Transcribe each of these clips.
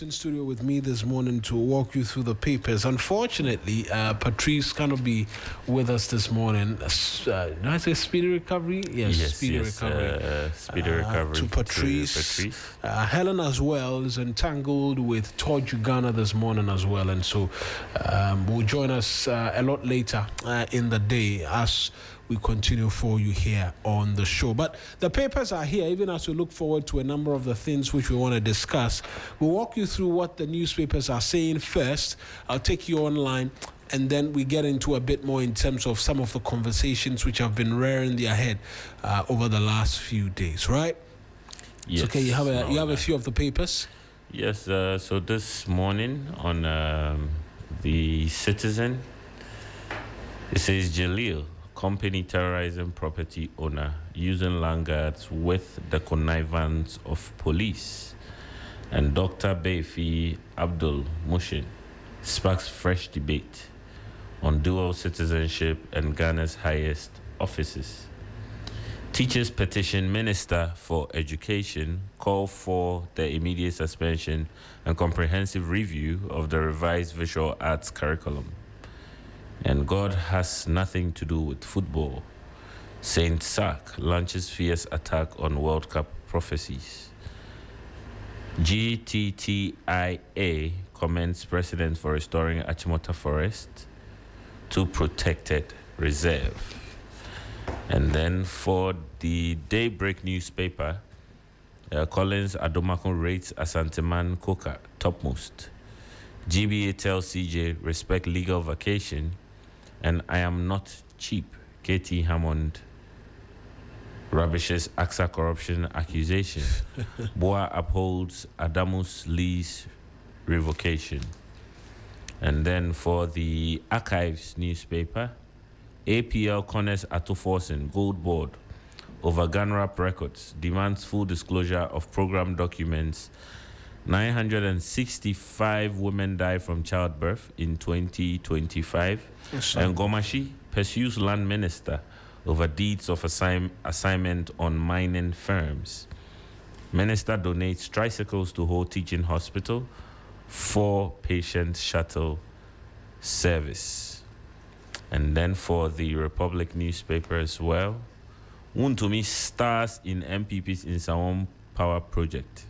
In studio with me this morning to walk you through the papers. Unfortunately, Patrice cannot be with us this morning. Did I say speedy recovery? Yes, speedy recovery. Speedy recovery to Patrice. Helen as well is entangled with Torch Uganda this morning as well, and so will join us a lot later in the day as we continue for you here on the show. But the papers are here, even as we look forward to a number of the things which we want to discuss. We'll walk you through what the newspapers are saying first. I'll take you online, and then we get into a bit more in terms of some of the conversations which have been rearing their head over the last few days, right? Yes. Okay, you have a few of the papers? Yes, so this morning on the Citizen, it says Jalil, company terrorizing property owner using lanyards with the connivance of police. And Dr. Beifi Abdul Mushin sparks fresh debate on dual citizenship and Ghana's highest offices. Teachers petition Minister for Education call for the immediate suspension and comprehensive review of the revised visual arts curriculum. And God has nothing to do with football. Saint Sark launches fierce attack on World Cup prophecies. GTTIA commends President for restoring Achimota Forest to protected reserve. And then for the Daybreak newspaper, Collins Adomakun rates Asanteman Koka topmost. GBA tells CJ respect legal vacation, and I am not cheap. KT Hammond rubbishes AXA corruption accusation. Boa upholds Adamus Lee's revocation. And then for the Archives newspaper, APL corners Atoforsen Gold Board over GANRAP records, demands full disclosure of program documents. 965 women died from childbirth in 2025. Yes, and Gomashi pursues land minister over deeds of assignment on mining firms. Minister donates tricycles to Ho Teaching Hospital for patient shuttle service. And then for the Republic newspaper as well, Wuntumi stars in MPP's Insawam Power Project.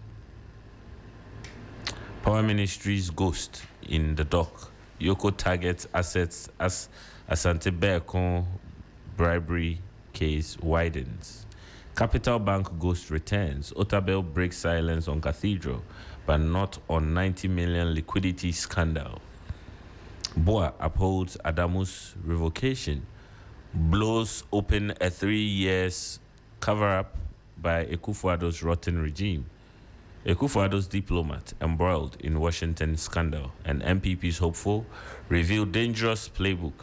Power Ministry's ghost in the dock. Yoko targets assets as Asante Beacon bribery case widens. Capital Bank ghost returns. Otabel breaks silence on Cathedral, but not on 90 million liquidity scandal. Boa upholds Adamus revocation. Blows open a 3 years cover-up by Akufo-Addo's rotten regime. Akufo-Addo's diplomat embroiled in Washington scandal, and MPP's hopeful reveal dangerous playbook,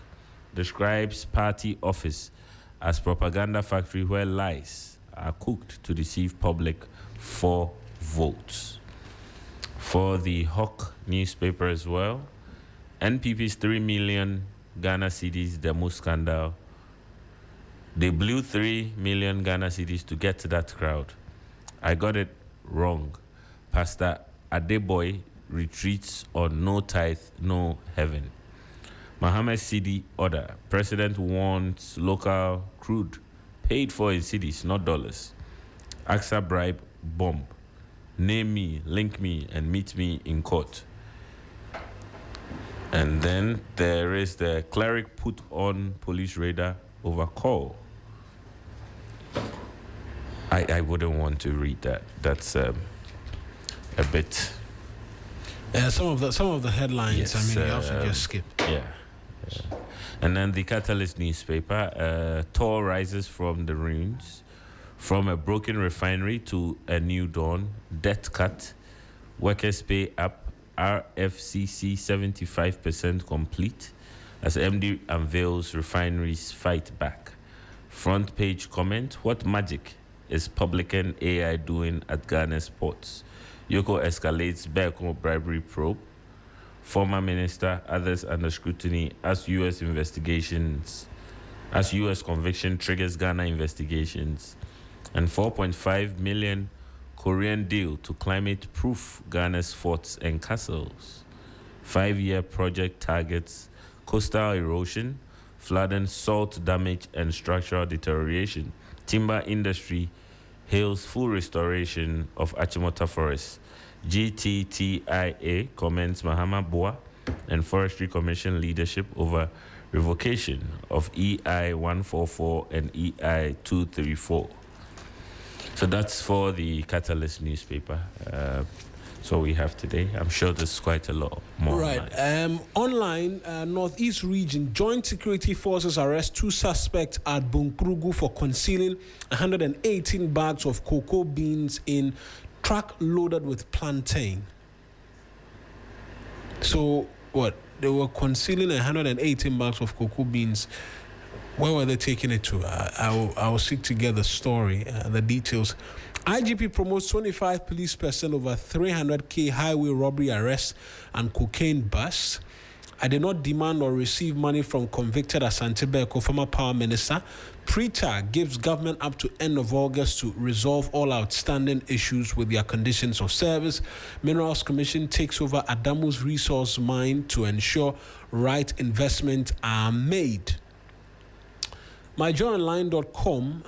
describes party office as propaganda factory where lies are cooked to deceive public for votes. For the Hawk newspaper as well, NPP's 3 million Ghana cedis demo scandal. They blew 3 million Ghana cedis to get to that crowd. I got it wrong. Pastor Adeboy retreats on no tithe, no heaven. Mohammed Sidi order. President wants local crude paid for in cedis, not dollars. AXA bribe bomb. Name me, link me, and meet me in court. And then there is the cleric put on police radar over call. I wouldn't want to read that. That's a bit. Some of the headlines. Yes, you have to just skip. Yeah. And then the Catalyst newspaper, Tor rises from the ruins, from a broken refinery to a new dawn. Debt cut, workers pay up. RFCC 75% complete as MD unveils refineries fight back. Front page comment, what magic is publican AI doing at Ghana's ports? Yoko escalates Beacon bribery probe. Former minister, others under scrutiny as U.S. conviction triggers Ghana investigations. And 4.5 million Korean deal to climate-proof Ghana's forts and castles. 5-year project targets coastal erosion, flooding, salt damage, and structural deterioration. Timber industry hails full restoration of Achimota Forest. GTTIA commends Mahama Boa and Forestry Commission leadership over revocation of EI 144 and EI 234. So that's for the Catalyst newspaper. So we have today. I'm sure there's quite a lot more. Right. Online, Northeast Region, Joint Security Forces arrest 2 suspects at Bunkrugu for concealing 118 bags of cocoa beans in truck loaded with plantain. So, what? They were concealing 118 bags of cocoa beans. Where were they taking it to? I will seek to get the story, the details. IGP promotes 25 police personnel over 300K highway robbery arrests and cocaine busts. I did not demand or receive money from convicted Asante Beko, former power minister. Preta gives government up to end of August to resolve all outstanding issues with their conditions of service. Minerals Commission takes over Adamu's resource mine to ensure right investments are made. MyJoyOnline.com,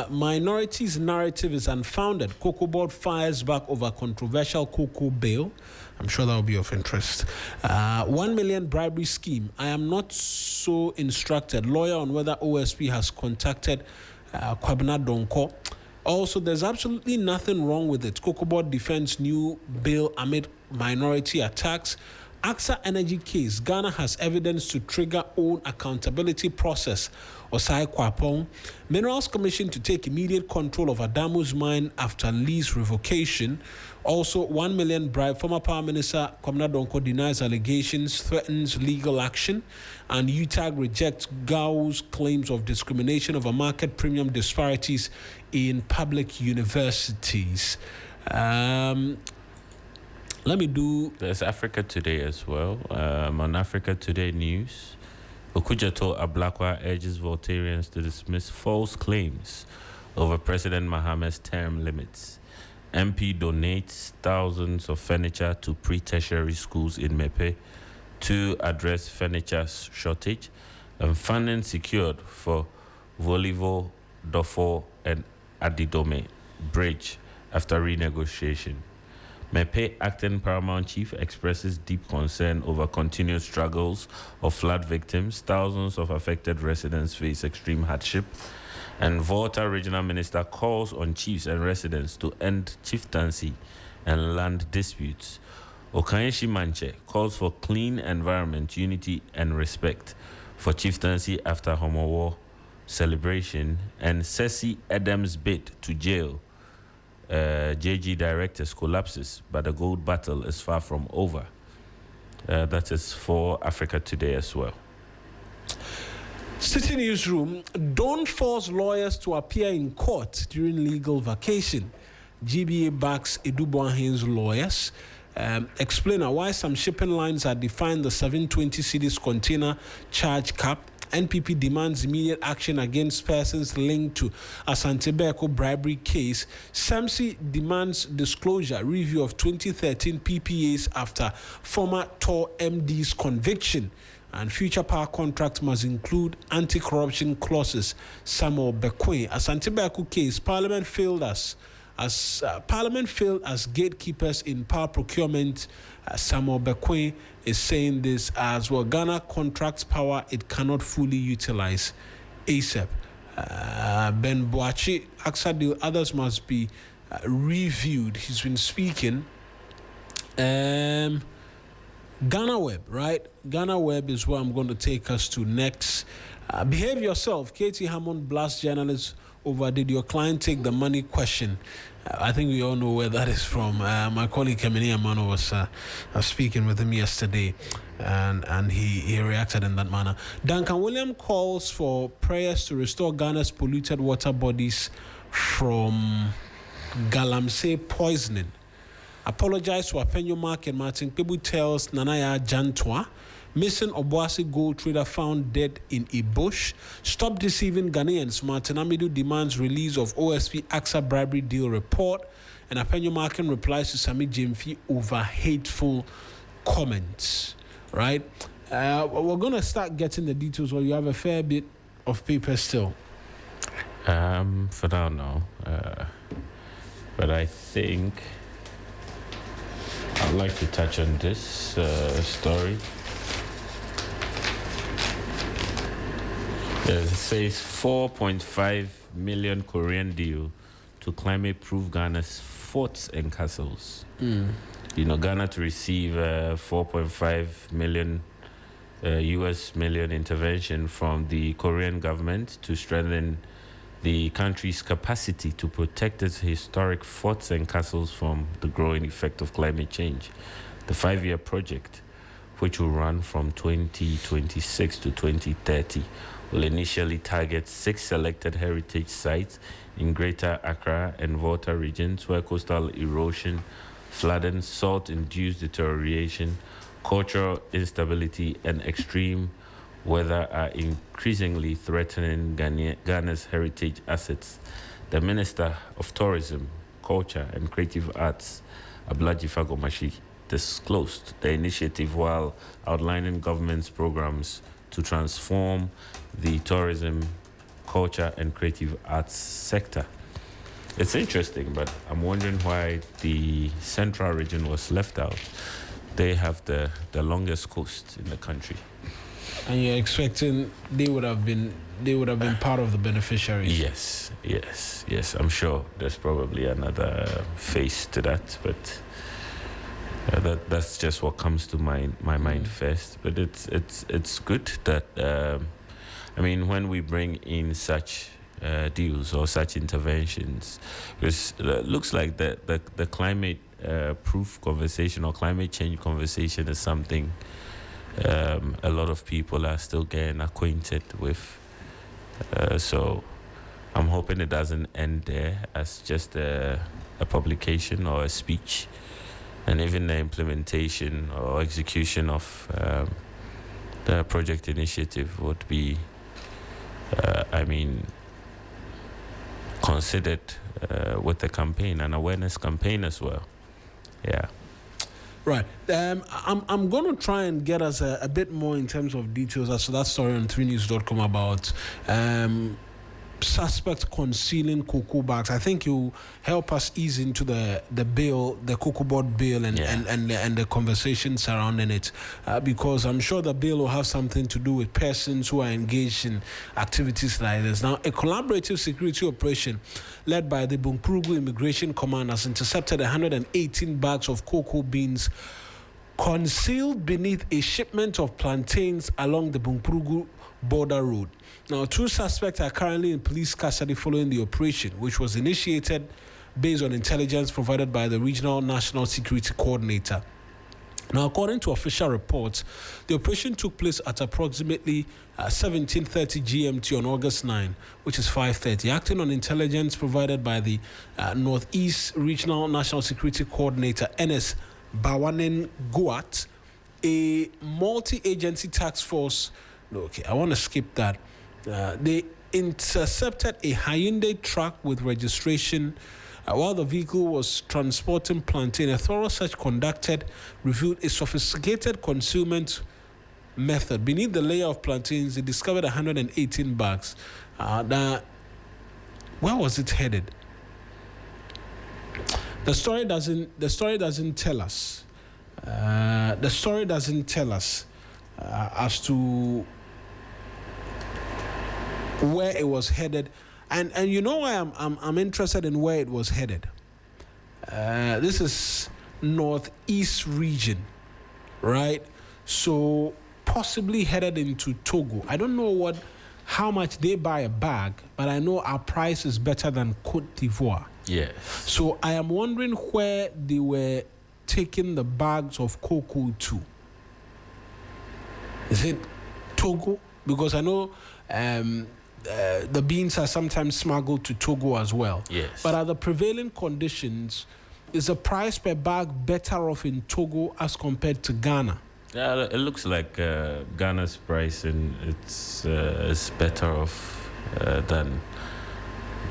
minorities' narrative is unfounded. Cocoa Board fires back over controversial cocoa bill. I'm sure that will be of interest. 1 million bribery scheme. I am not so instructed. Lawyer on whether OSP has contacted Kwabena Donko. Also, there's absolutely nothing wrong with it. Cocoa Board defends new bill amid minority attacks. AXA Energy case, Ghana has evidence to trigger own accountability process. Osai Kwapong, Minerals Commission to take immediate control of Adamu's mine after lease revocation. Also, 1 million bribe. Former Power Minister Kwabena Donko denies allegations, threatens legal action, and UTAG rejects GAU's claims of discrimination over market premium disparities in public universities. Let me do... There's Africa Today as well. On Africa Today News, Okujato Ablakwa urges Voltarians to dismiss false claims over President Mahama's term limits. MP donates thousands of furniture to pre-tertiary schools in Mepe to address furniture shortage, and funding secured for Volivo, Dofo, and Adidome Bridge after renegotiation. Mepe acting paramount chief expresses deep concern over continued struggles of flood victims. Thousands of affected residents face extreme hardship. And Volta regional minister calls on chiefs and residents to end chieftaincy and land disputes. Okanyeshi Manche calls for clean environment, unity, and respect for chieftaincy after Homo War celebration. And Ceci Adams' bid to jail JG directors collapses, but the gold battle is far from over. That is for Africa Today as well. City Newsroom, don't force lawyers to appear in court during legal vacation. GBA backs Edubuahin's lawyers. Explain why some shipping lines are defined the 720 cedis container charge cap. NPP demands immediate action against persons linked to Asante Beko bribery case. SAMSI demands disclosure review of 2013 PPAs after former TOR MD's conviction. And future power contracts must include anti-corruption clauses. Samuel Bekwe. Asante Beko case, Parliament failed as gatekeepers in power procurement. Samuel Bekwe is saying this as well. Ghana contracts power it cannot fully utilize ASAP. Ben Boachi, AXA deal, others must be reviewed. He's been speaking. Ghana Web, right? Ghana Web is where I'm going to take us to next. Behave yourself. Katie Hammond blasts journalists over did your client take the money question. I think we all know where that is from. My colleague Kemini Amano was speaking with him yesterday, and he reacted in that manner. Duncan William calls for prayers to restore Ghana's polluted water bodies from galamsey poisoning. Apologize to Apenyo Mark and Martin Pebu tells Nanaya Jantwa. Missing Obuasi gold trader found dead in a bush. Stop deceiving Ghanaians. Martin Amidu demands release of OSP AXA bribery deal report. and Apenyo Markin replies to Sami Jemfi over hateful comments, right? We're going to start getting the details, or you have a fair bit of paper still? For now, no. But I think I'd like to touch on this story. It says 4.5 million Korean deal to climate-proof Ghana's forts and castles. Ghana to receive 4.5 million US million intervention from the Korean government to strengthen the country's capacity to protect its historic forts and castles from the growing effect of climate change. The 5-year project, which will run from 2026 to 2030, will initially target 6 selected heritage sites in Greater Accra and Volta regions where coastal erosion, flooding, salt-induced deterioration, cultural instability, and extreme weather are increasingly threatening Ghana's heritage assets. The Minister of Tourism, Culture and Creative Arts, Ablaji Fagomashi, disclosed the initiative while outlining government's programs to transform the tourism, culture and creative arts sector. It's interesting, but I'm wondering why the central region was left out. They have the longest coast in the country. And you're expecting they would have been part of the beneficiaries? Yes. I'm sure there's probably another face to that, but that's just what comes to my mind first. But it's good that when we bring in such deals or such interventions, because it looks like the climate proof conversation or climate change conversation is something a lot of people are still getting acquainted with. So I'm hoping it doesn't end there as just a publication or a speech, and even the implementation or execution of the project initiative would be, considered with the campaign, an awareness campaign as well. Yeah. Right. I'm going to try and get us a bit more in terms of details as to that story on 3news.com about suspect concealing cocoa bags. I think you help us ease into the bill, the cocoa board bill, and the conversation surrounding it, because I'm sure the bill will have something to do with persons who are engaged in activities like this. Now, a collaborative security operation led by the Bunkrugu Immigration Command has intercepted 118 bags of cocoa beans concealed beneath a shipment of plantains along the Bunkrugu border road. Now, 2 suspects are currently in police custody following the operation, which was initiated based on intelligence provided by the Regional National Security Coordinator. Now, according to official reports, the operation took place at approximately 17:30 GMT on August 9, which is 5:30. Acting on intelligence provided by the Northeast Regional National Security Coordinator, NS Bawanen Guat, a multi-agency task force. Okay, I want to skip that. They intercepted a Hyundai truck with registration while the vehicle was transporting plantain. A thorough search conducted revealed a sophisticated concealment method. Beneath the layer of plantains, they discovered 118 bags. Where was it headed? The story doesn't tell us. The story doesn't tell us as to where it was headed, and you know why I'm interested in where it was headed. This is northeast region, right? So possibly headed into Togo. I don't know how much they buy a bag, but I know our price is better than Cote d'Ivoire. Yes. So I am wondering where they were taking the bags of cocoa to. Is it Togo? Because I know the beans are sometimes smuggled to Togo as well. Yes. But are the prevailing conditions, is the price per bag better off in Togo as compared to Ghana? Yeah, it looks like Ghana's price is better off than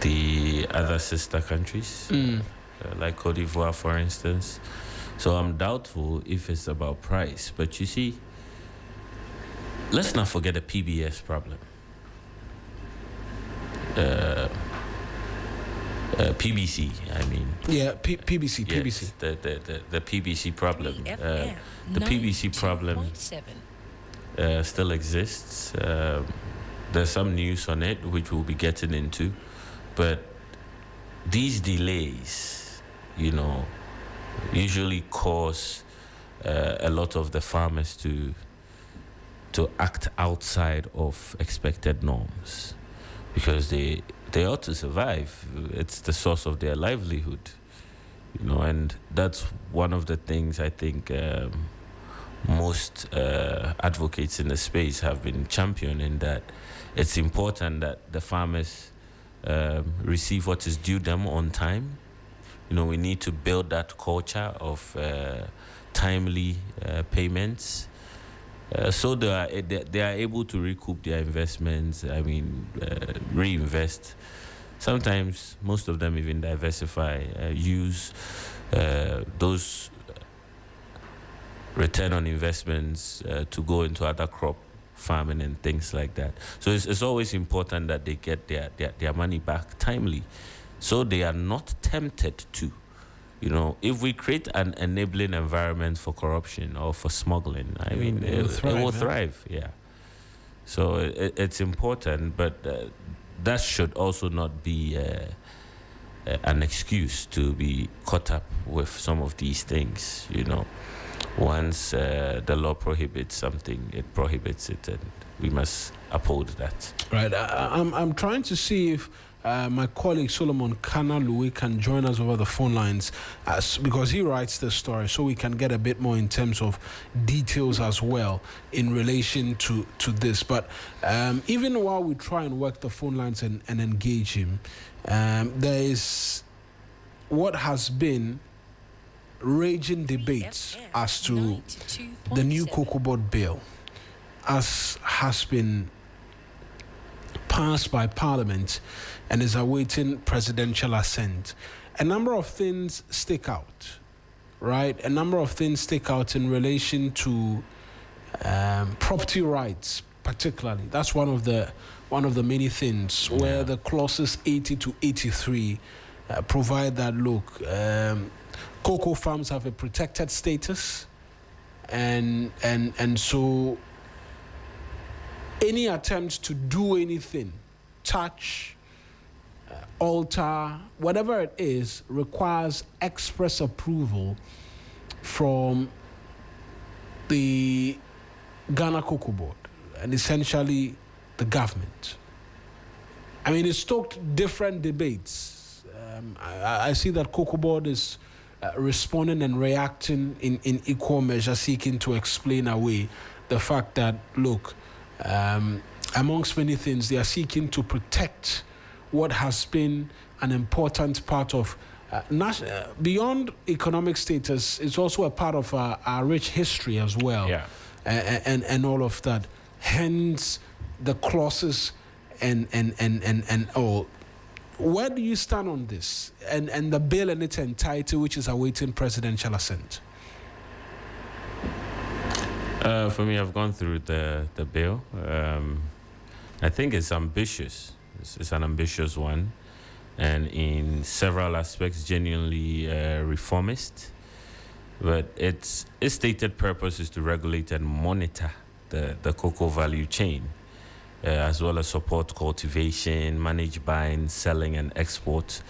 the other sister countries. like Cote d'Ivoire, for instance. So I'm doubtful if it's about price. But you see, let's not forget the PBS problem. PBC, I mean. Yeah, PBC, Yes, PBC. the PBC problem. 3FM, The PBC problem 92.7. still exists. There's some news on it, which we'll be getting into. But these delays, usually cause a lot of the farmers to act outside of expected norms because they ought to survive. It's the source of their livelihood, and that's one of the things I think most advocates in the space have been championing, that it's important that the farmers receive what is due them on time. We need to build that culture of timely payments, so they are able to recoup their investments. I mean, reinvest. Sometimes most of them even diversify, use those return on investments to go into other crop farming and things like that. So it's always important that they get their money back timely, so they are not tempted to. If we create an enabling environment for corruption or for smuggling, I mean, it will thrive. Yeah. So it's important, but that should also not be an excuse to be caught up with some of these things. Once the law prohibits something, it prohibits it, and we must uphold that. Right. I'm trying to see if my colleague Solomon Kanalu can join us over the phone lines, because he writes the story, so we can get a bit more in terms of details as well in relation to this. But even while we try and work the phone lines and engage him, there is what has been raging debates as to the new cocoa board bill, as has been passed by Parliament and is awaiting presidential assent. A number of things stick out, right? A number of things stick out in relation to property rights, particularly. That's one of the many things where the clauses 80 to 83 provide that look. Cocoa farms have a protected status, and so any attempt to do anything, touch, alter, whatever it is, requires express approval from the Ghana Cocoa Board and essentially the government. I mean, it stoked different debates. I see that Cocoa Board is responding and reacting in equal measure, seeking to explain away the fact that, look, amongst many things, they are seeking to protect what has been an important part of beyond economic status. It's also a part of our rich history as well, and all of that. Hence, the clauses and all. Where do you stand on this and the bill in its entirety, which is awaiting presidential assent? For me, I've gone through the bill. I think it's ambitious. It's an ambitious one, and in several aspects, genuinely reformist. But its stated purpose is to regulate and monitor the cocoa value chain, as well as support cultivation, manage buying, selling, and export,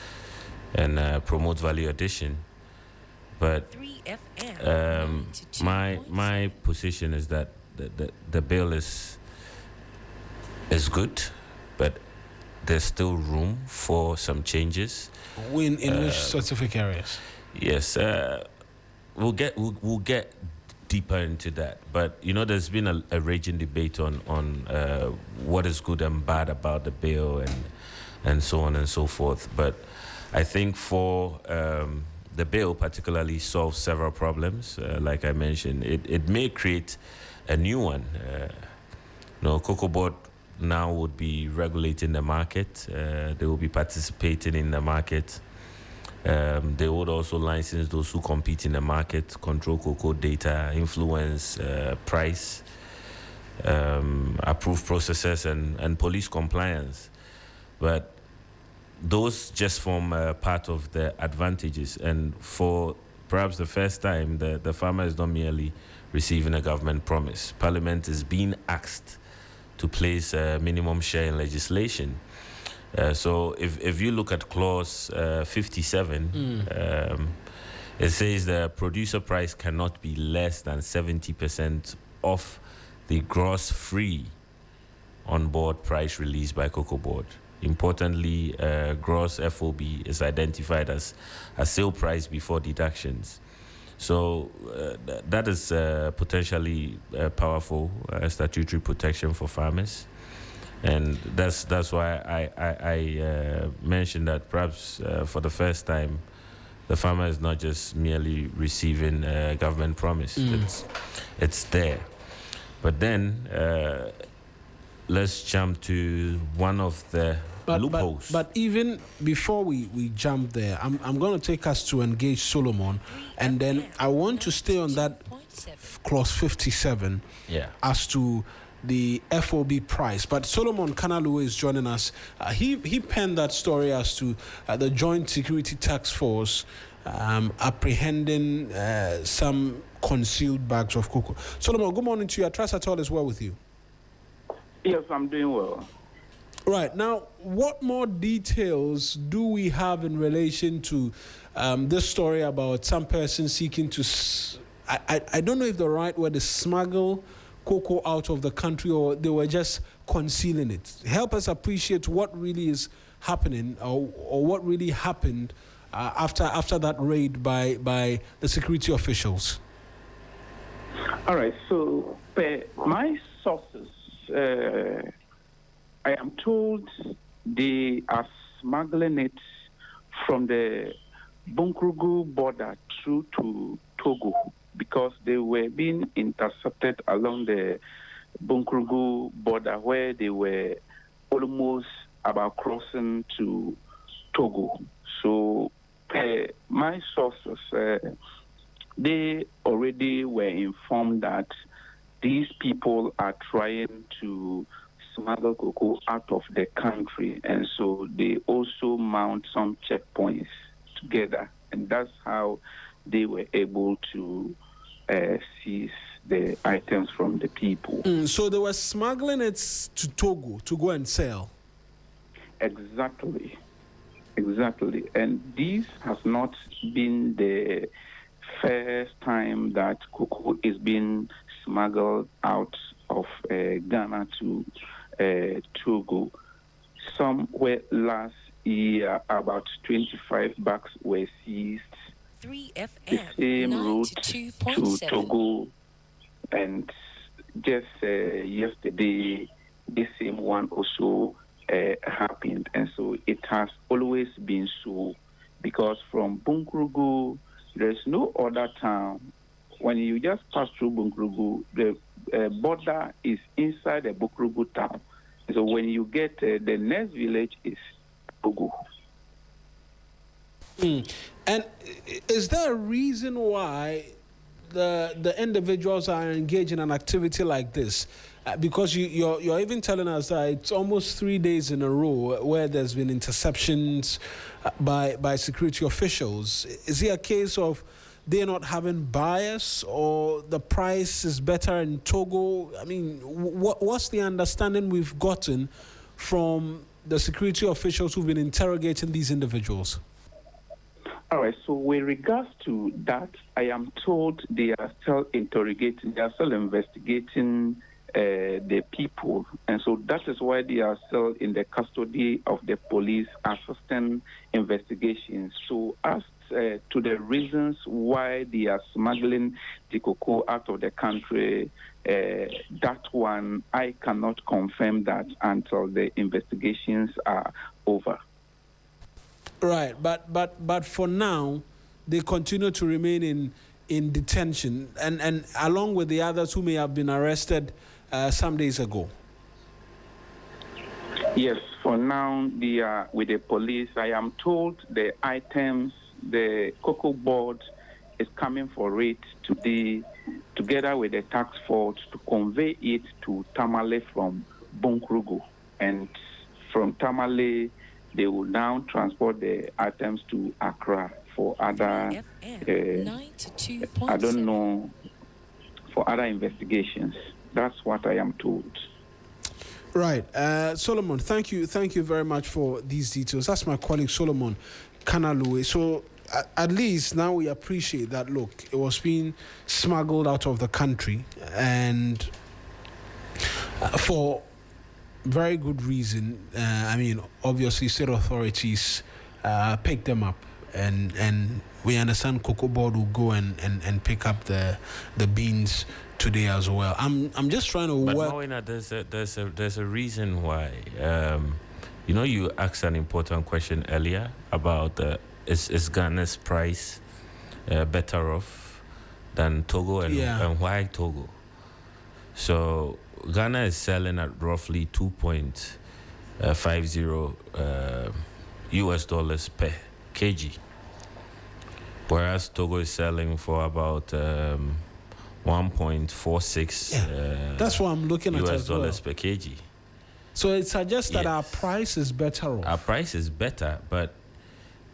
and promote value addition. But 3FM, my position is that the bill is good, but there's still room for some changes. In which specific areas? Yes, we'll get deeper into that. But there's been a raging debate on what is good and bad about the bill and so on and so forth. But I think for the bill particularly solves several problems. Like I mentioned, it may create a new one. Cocoa Board now would be regulating the market. They will be participating in the market. They would also license those who compete in the market, control cocoa data, influence price, approve processes, and police compliance. But those just form part of the advantages. And for perhaps the first time, the farmer is not merely receiving a government promise. Parliament is being asked to place a minimum share in legislation. So if you look at clause 57, it says the producer price cannot be less than 70% of the gross free on-board price released by Cocoa Board. Importantly, gross FOB is identified as a sale price before deductions. So that is potentially powerful statutory protection for farmers. And that's why I mentioned that perhaps for the first time, the farmer is not just merely receiving a government promise. It's there. But then let's jump to one of the loopholes. But even before we jump there, I'm going to take us to engage Solomon, and then I want to stay on that clause 57 as to the FOB price. But Solomon Kanalu is joining us. He penned that story as to the Joint Security Task Force apprehending some concealed bags of cocoa. Solomon, good morning to you. I trust at all is well with you. Yes, I'm doing well. Right. Now, what more details do we have in relation to this story about some person seeking to, I don't know if the right word is smuggle cocoa out of the country, or they were just concealing it? Help us appreciate what really is happening, or what really happened after that raid by the security officials. All right. So, my sources, I am told they are smuggling it from the Bunkrugu border through to Togo, because they were being intercepted along the Bunkrugu border, where they were almost about crossing to Togo. So my sources, they already were informed that these people are trying to smuggle cocoa out of the country, and so they also mount some checkpoints together, and that's how they were able to seize the items from the people. So they were smuggling it to Togo to go and sell? Exactly. And this has not been the first time that cocoa is being smuggled out of Ghana to Togo. Somewhere last year, about 25 bags were seized. 3FM, the same route to Togo, and just yesterday, the same one also happened. And so it has always been so, because from Bunkrugu, there's no other town. When you just pass through Bunkrugu, the border is inside the Bunkrugu town. So when you get the next village is Togo. And is there a reason why the individuals are engaged in an activity like this? Because you're even telling us that it's almost 3 days in a row where there's been interceptions by security officials. Is it a case of they're not having bias, or the price is better in Togo? I mean, what's the understanding we've gotten from the security officials who've been interrogating these individuals? All right, so with regards to that, I am told they are still interrogating, they are still investigating the people. And so that is why they are still in the custody of the police, assisting investigations. So as to the reasons why they are smuggling the cocoa out of the country, that one, I cannot confirm that until the investigations are over. Right, but for now, they continue to remain in detention, and along with the others who may have been arrested some days ago. Yes, for now they are with the police. I am told the items the cocoa board is coming for it today, together with the task force, to convey it to Tamale from Bunkrugu. And from Tamale, they will now transport the items to Accra for other, I don't know, for other investigations. That's what I am told. Right. Solomon, thank you very much for these details. That's my colleague Solomon Kanalue. So at least now we appreciate that, look, it was being smuggled out of the country, and for very good reason. I mean, obviously state authorities picked them up, and we understand Cocoa Board will go and pick up the beans today as well. I'm just trying to but work. Moina, there's a reason why. You asked an important question earlier about is Ghana's price better off than Togo, and why Togo? So Ghana is selling at roughly 2.50 US dollars per kg, whereas Togo is selling for about 1.46 that's what I'm looking at US as well. dollars per kg. So it suggests that Yes. our price is better off. Our price is better, but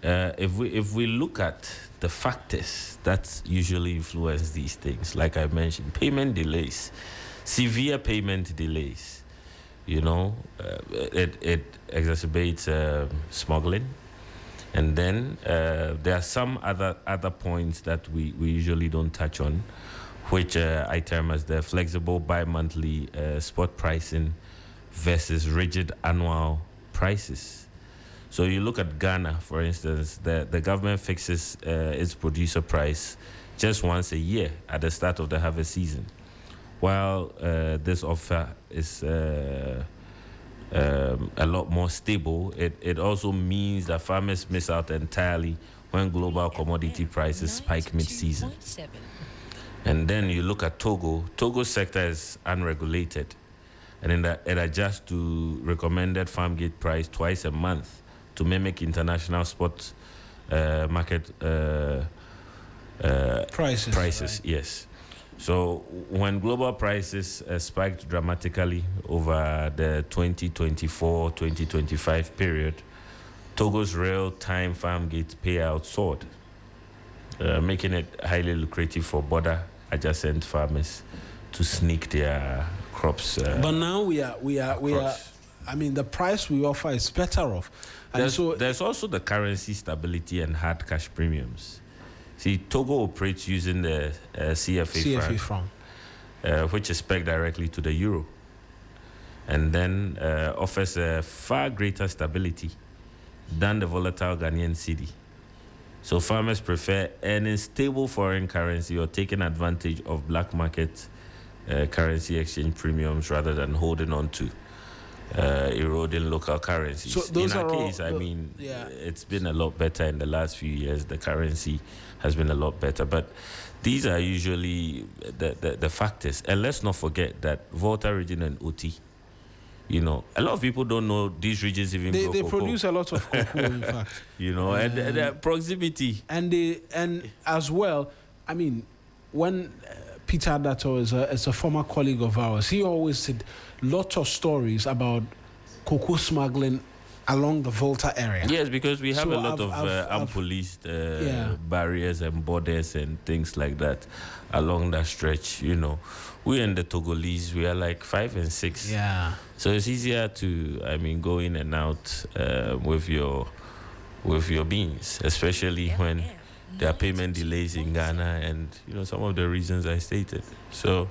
if we look at the factors that usually influence these things, like I mentioned, payment delays, severe payment delays, it exacerbates smuggling. And then there are some other points that we usually don't touch on, which I term as the flexible bi-monthly spot pricing versus rigid annual prices. So you look at Ghana, for instance, the government fixes its producer price just once a year at the start of the harvest season. While this offer is a lot more stable, it also means that farmers miss out entirely when global commodity prices spike mid-season. And then you look at Togo. Togo's sector is unregulated, and it adjusts to recommended farm gate price twice a month to mimic international spot market prices. Right. Yes. So when global prices spiked dramatically over the 2024-2025 period, Togo's real-time farm gate payout soared, making it highly lucrative for border-adjacent farmers to sneak their crops. But now we are. I mean, the price we offer is better off. And there's also the currency stability and hard cash premiums. See, Togo operates using the CFA franc, which is pegged directly to the euro, and then offers a far greater stability than the volatile Ghanaian cedi. So farmers prefer earning stable foreign currency or taking advantage of black market currency exchange premiums rather than holding on to eroding local currencies. So those in our are case, it's been a lot better in the last few years. The currency has been a lot better, but these are usually the factors. And let's not forget that Volta region and OT, a lot of people don't know these regions even grow they cocoa. produce a lot of cocoa, in fact. And proximity. And as well, I mean, when Peter Dato is a former colleague of ours, he always said lots of stories about cocoa smuggling along the Volta area. Yes, because we have So a lot of I've unpoliced barriers and borders and things like that along that stretch. We and the Togolese, we are like 5 and 6. Yeah. So it's easier to, go in and out with your beans, especially when there are payment delays in Ghana and some of the reasons I stated. So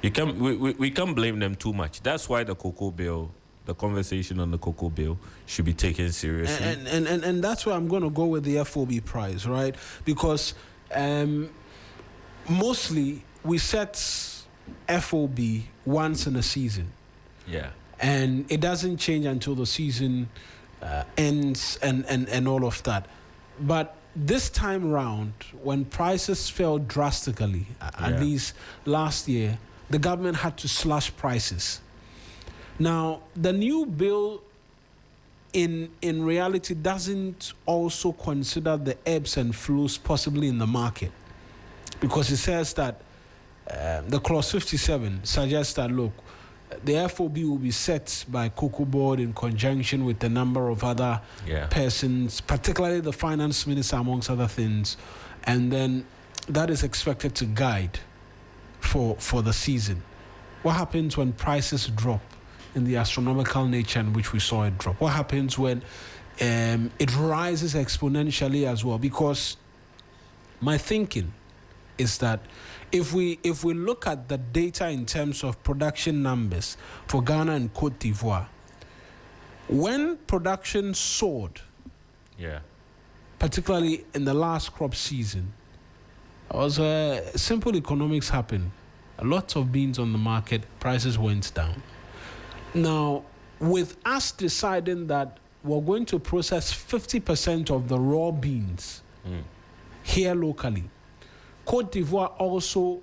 we can't blame them too much. That's why the cocoa bill, the conversation on the cocoa bill, should be taken seriously. And that's where I'm going to go with the FOB price, right? Because mostly we set FOB once in a season. Yeah. And it doesn't change until the season ends and all of that. But this time round, when prices fell drastically, at least last year, the government had to slash prices. Now, the new bill in reality doesn't also consider the ebbs and flows possibly in the market, because it says that the clause 57 suggests that, look, the FOB will be set by Cocoa Board in conjunction with a number of other persons, particularly the finance minister, amongst other things, and then that is expected to guide for the season. What happens when prices drop in the astronomical nature in which we saw it drop? What happens when it rises exponentially as well? Because my thinking is that if we look at the data in terms of production numbers for Ghana and Cote d'Ivoire, when production soared, particularly in the last crop season, simple economics happened. Lots of beans on the market, prices went down. Now, with us deciding that we're going to process 50% of the raw beans here locally, Cote d'Ivoire also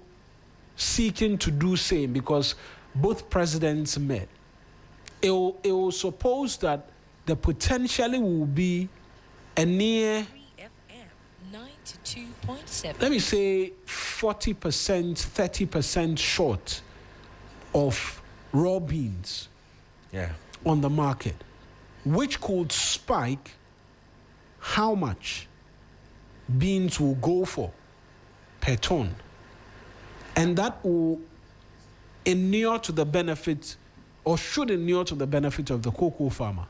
seeking to do same, because both presidents met. It will suppose that there potentially will be a near 3FM 92.7. let me say 40%, 30% short of raw beans on the market, which could spike how much beans will go for per ton. And that will inure to the benefit, or should inure to the benefit of the cocoa farmer.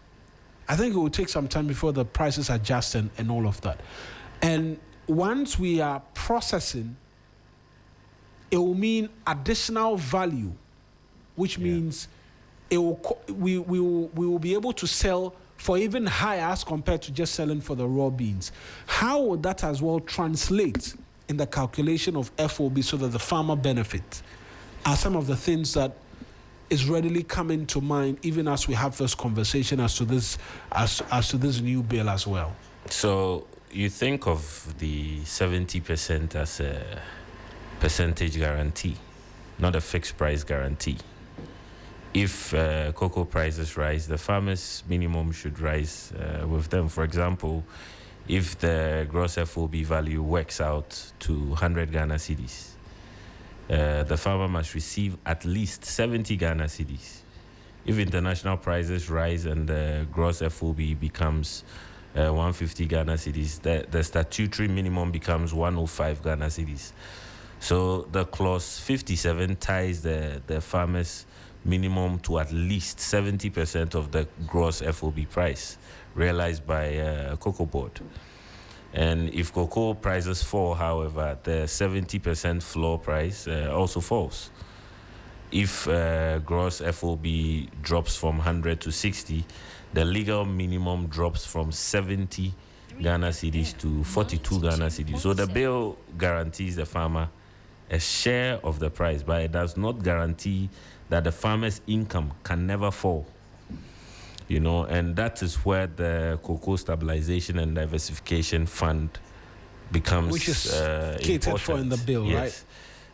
I think it will take some time before the prices adjust and all of that. And once we are processing, it will mean additional value, which means we will be able to sell for even higher as compared to just selling for the raw beans. How would that as well translate in the calculation of FOB so that the farmer benefits are some of the things that is readily coming to mind even as we have this conversation as to this new bill as well. So you think of the 70% as a percentage guarantee, not a fixed price guarantee. If cocoa prices rise, the farmers' minimum should rise with them. For example, if the gross FOB value works out to 100 Ghana cedis, the farmer must receive at least 70 Ghana cedis. If international prices rise and the gross FOB becomes 150 Ghana cedis, the statutory minimum becomes 105 Ghana cedis. So the clause 57 ties the farmer's minimum to at least 70% of the gross FOB price realized by Cocoa Board. And if cocoa prices fall, however, the 70% floor price also falls. If gross FOB drops from 100 to 60, the legal minimum drops from 70 Ghana cedis to 42 Ghana cedis. So the bill guarantees the farmer a share of the price, but it does not guarantee that the farmer's income can never fall. You know, and that is where the Cocoa Stabilization and Diversification Fund becomes which is catered important for in the bill, yes.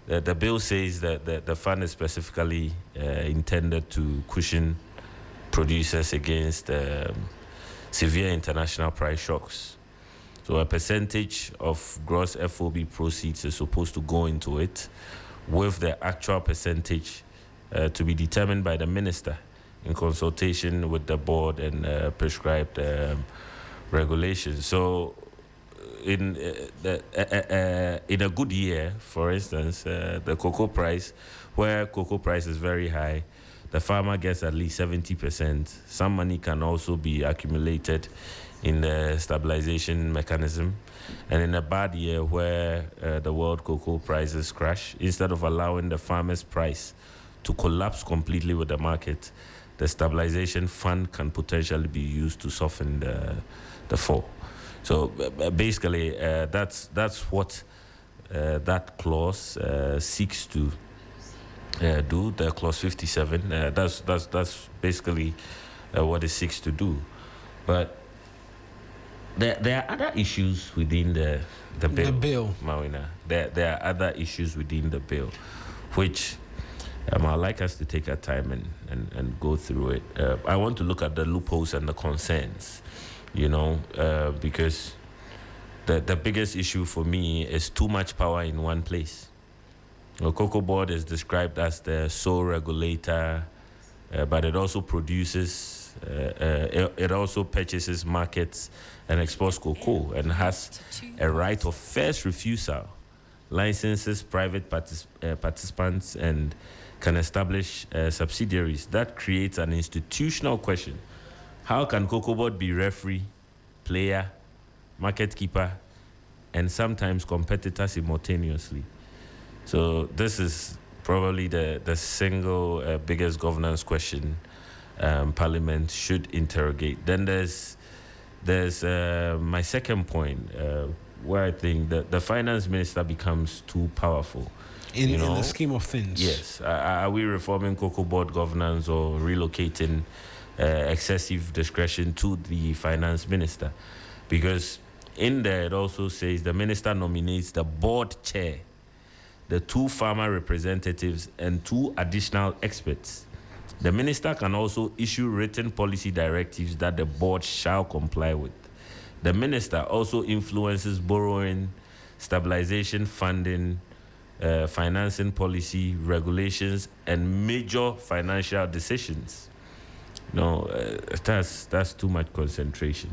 Right? The bill says that the fund is specifically intended to cushion producers against severe international price shocks. So a percentage of gross FOB proceeds is supposed to go into it, with the actual percentage to be determined by the minister in consultation with the board and prescribed regulations. So in a good year, for instance, the cocoa price, where cocoa price is very high, the farmer gets at least 70%. Some money can also be accumulated in the stabilization mechanism. And in a bad year where the world cocoa prices crash, instead of allowing the farmer's price to collapse completely with the market, the stabilization fund can potentially be used to soften the fall. So basically, that's what that clause seeks to do. The clause 57. That's basically what it seeks to do. But there are other issues within the bill. The bill. Mawina. There are other issues within the bill, which I'd like us to take our time and go through it. I want to look at the loopholes and the concerns, because the biggest issue for me is too much power in one place. The Cocoa Board is described as the sole regulator, but it also produces, it also purchases, markets, and exports cocoa, and has a right of first refusal, licenses private participants, and can establish subsidiaries. That creates an institutional question. How can Cocoa Board be referee, player, market keeper, and sometimes competitor simultaneously? So this is probably the single biggest governance question Parliament should interrogate. Then there's my second point, where I think that the finance minister becomes too powerful. In the scheme of things. Yes. Are we reforming Cocoa Board governance or relocating excessive discretion to the finance minister? Because in there it also says the minister nominates the board chair, the 2 farmer representatives, and 2 additional experts. The minister can also issue written policy directives that the board shall comply with. The minister also influences borrowing, stabilization funding, financing policy, regulations, and major financial decisions. That's too much concentration.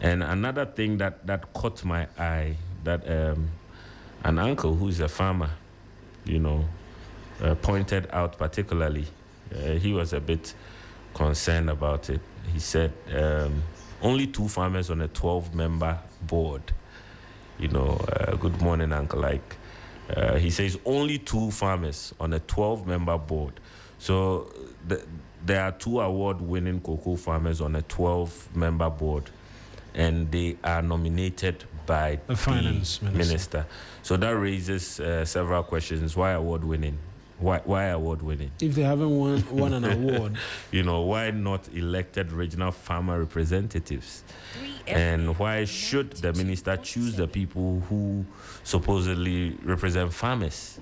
And another thing that caught my eye, that an uncle who's a farmer, pointed out particularly. He was a bit concerned about it. He said only 2 farmers on a 12-member board. Good morning, uncle. He says only 2 farmers on a 12-member board. So there are 2 award-winning cocoa farmers on a 12-member board, and they are nominated by the finance minister. So that raises several questions. Why award-winning? Why award-winning? If they haven't won an award. Why not elected regional farmer representatives? And why should the minister choose the people who supposedly represent farmers?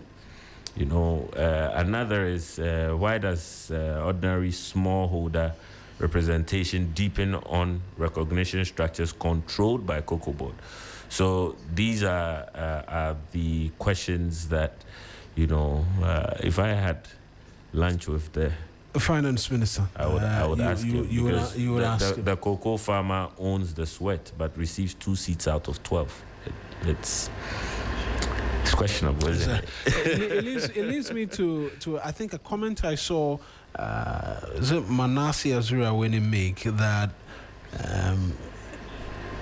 Another is why does ordinary smallholder representation deepen on recognition structures controlled by Cocoa Board? So these are the questions that, if I had lunch with the finance minister, I would ask him. You would ask him. The cocoa farmer owns the sweat, but receives 2 seats out of 12. It's questionable, isn't it? It leads me to I think a comment I saw. Is it Manasi Azura when he make that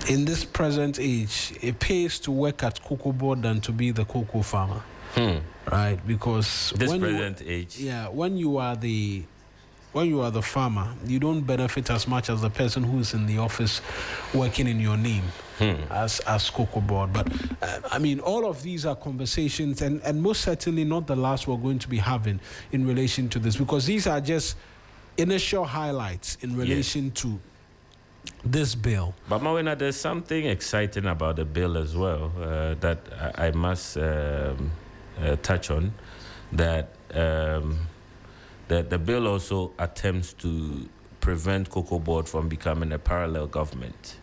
in this present age it pays to work at Cocoa Board than to be the cocoa farmer. Right, because this present age, when you are the farmer, you don't benefit as much as the person who's in the office working in your name as Cocoa Board. But all of these are conversations, and most certainly not the last we're going to be having in relation to this, because these are just initial highlights in relation to this bill. But Mawena, there's something exciting about the bill as well that I must touch on, that the bill also attempts to prevent Cocoa Board from becoming a parallel government,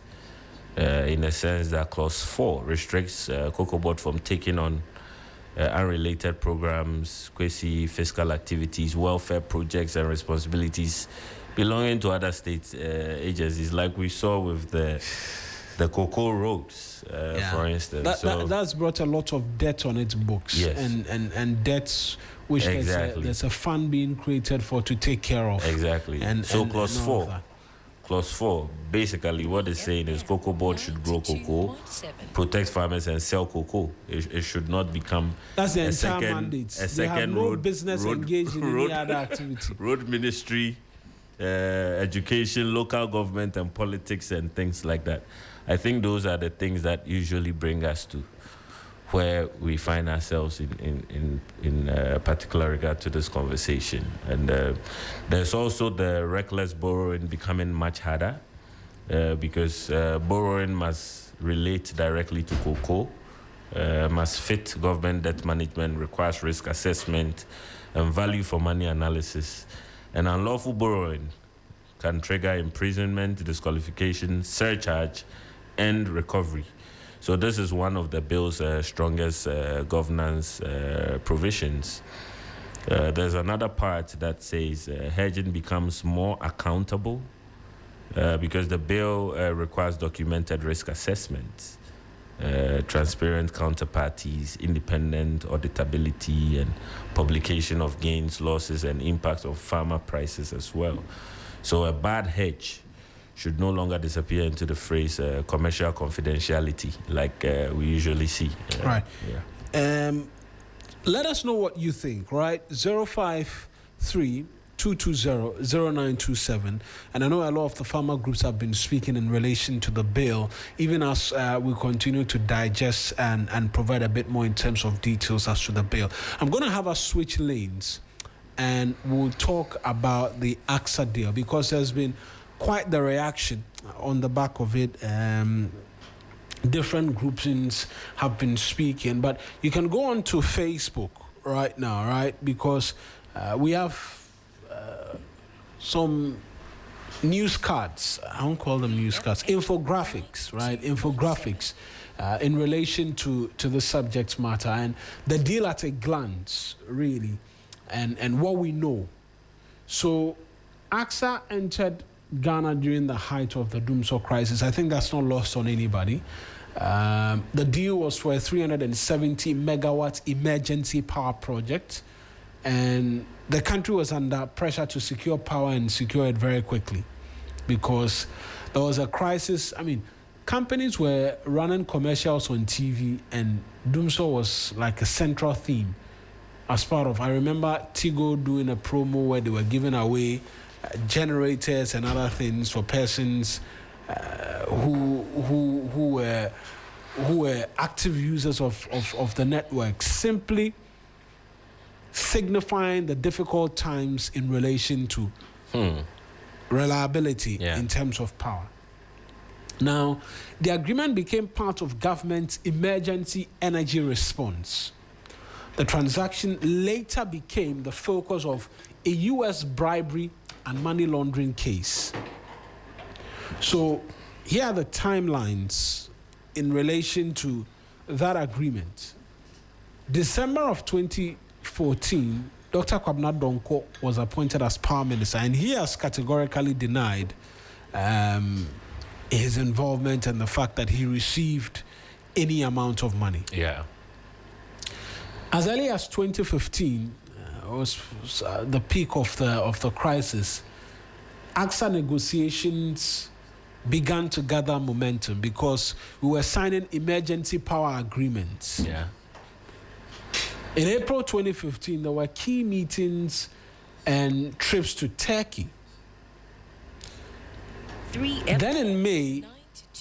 in the sense that Clause 4 restricts Cocoa Board from taking on unrelated programs, quasi-fiscal activities, welfare projects, and responsibilities belonging to other state agencies, like we saw with the cocoa roads, for instance. That's brought a lot of debt on its books, yes. and debts which there's a fund being created for to take care of. Exactly. And Clause 4, basically what it's saying is Cocoa Board should grow cocoa, protect farmers, and sell cocoa. It should not become that's the entire mandate. They have no business engaged in any other activity. Road ministry, education, local government, and politics, and things like that. I think those are the things that usually bring us to where we find ourselves in particular regard to this conversation. And there's also the reckless borrowing becoming much harder because borrowing must relate directly to cocoa, must fit government debt management, requires risk assessment, and value for money analysis. And unlawful borrowing can trigger imprisonment, disqualification, surcharge, and recovery. So this is one of the bill's strongest governance provisions. There's another part that says hedging becomes more accountable because the bill requires documented risk assessments, transparent counterparties, independent auditability, and publication of gains, losses, and impact of farmer prices as well. So a bad hedge should no longer disappear into the phrase commercial confidentiality, like we usually see. Right. Yeah. Let us know what you think, right? 053-220-0927. And I know a lot of the farmer groups have been speaking in relation to the bill, even as we continue to digest and provide a bit more in terms of details as to the bill. I'm going to have us switch lanes and we'll talk about the AXA deal because there's been quite the reaction on the back of it. Different groupings have been speaking, but you can go on to Facebook right now, right? Because we have some news cards. I won't call them news cards. Infographics, right? Infographics in relation to the subject matter and the deal at a glance, really, and what we know. So, AXA entered Ghana during the height of the Doomsor crisis. I think that's not lost on anybody. The deal was for a 370 megawatt emergency power project, and the country was under pressure to secure power and secure it very quickly because there was a crisis. I mean, companies were running commercials on TV, and Doomsor was like a central theme as part of. I remember Tigo doing a promo where they were giving away generators and other things for persons who were active users of the network, simply signifying the difficult times in relation to reliability in terms of power. Now, the agreement became part of government's emergency energy response. The transaction later became the focus of a U.S. bribery and money laundering case. So here are the timelines in relation to that agreement. December of 2014, Dr. Kwabena Donko was appointed as Power Minister, and he has categorically denied his involvement and the fact that he received any amount of money. Yeah. As early as 2015, was the peak of the crisis, AXA negotiations began to gather momentum because we were signing emergency power agreements. Yeah. In April 2015, there were key meetings and trips to Turkey. Then in May,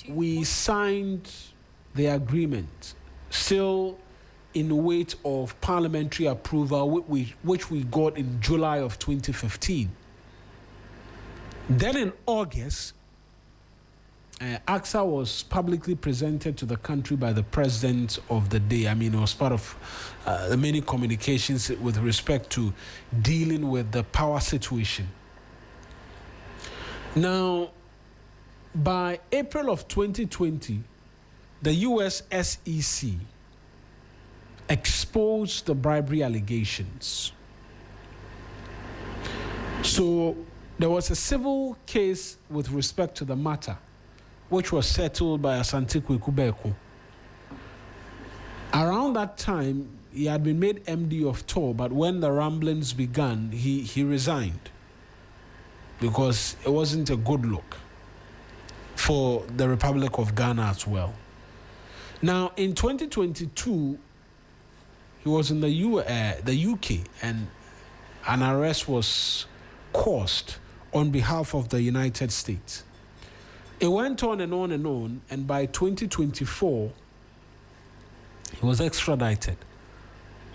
we signed the agreement, still in wait of parliamentary approval, which we got in July of 2015. Then in August, AXA was publicly presented to the country by the president of the day. I mean, it was part of the many communications with respect to dealing with the power situation. Now, by April of 2020, the US SEC exposed the bribery allegations. So there was a civil case with respect to the matter, which was settled by Asante Kweku Beko. Around that time, he had been made MD of TOR, but when the ramblings began, he resigned because it wasn't a good look for the Republic of Ghana as well. Now, in 2022, he was in the UK, and an arrest was caused on behalf of the United States. It went on and on and on, and by 2024, he was extradited.